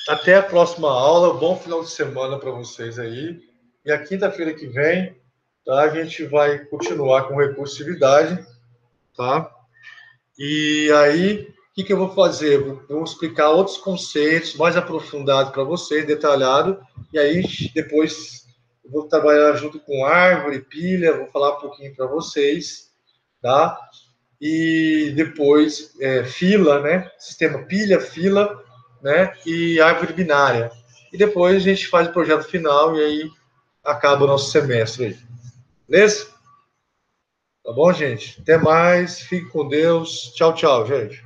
até a próxima aula, bom final de semana para vocês aí. E a quinta-feira que vem, tá, a gente vai continuar com recursividade, tá? E aí, o que eu vou fazer? Vou explicar outros conceitos mais aprofundados para vocês, detalhado, e aí depois eu vou trabalhar junto com árvore, pilha, vou falar um pouquinho para vocês, tá? E depois fila, né? Sistema pilha, fila, né? E árvore binária. E depois a gente faz o projeto final e aí acaba o nosso semestre aí. Beleza? Tá bom, gente? Até mais. Fique com Deus. Tchau, tchau, gente.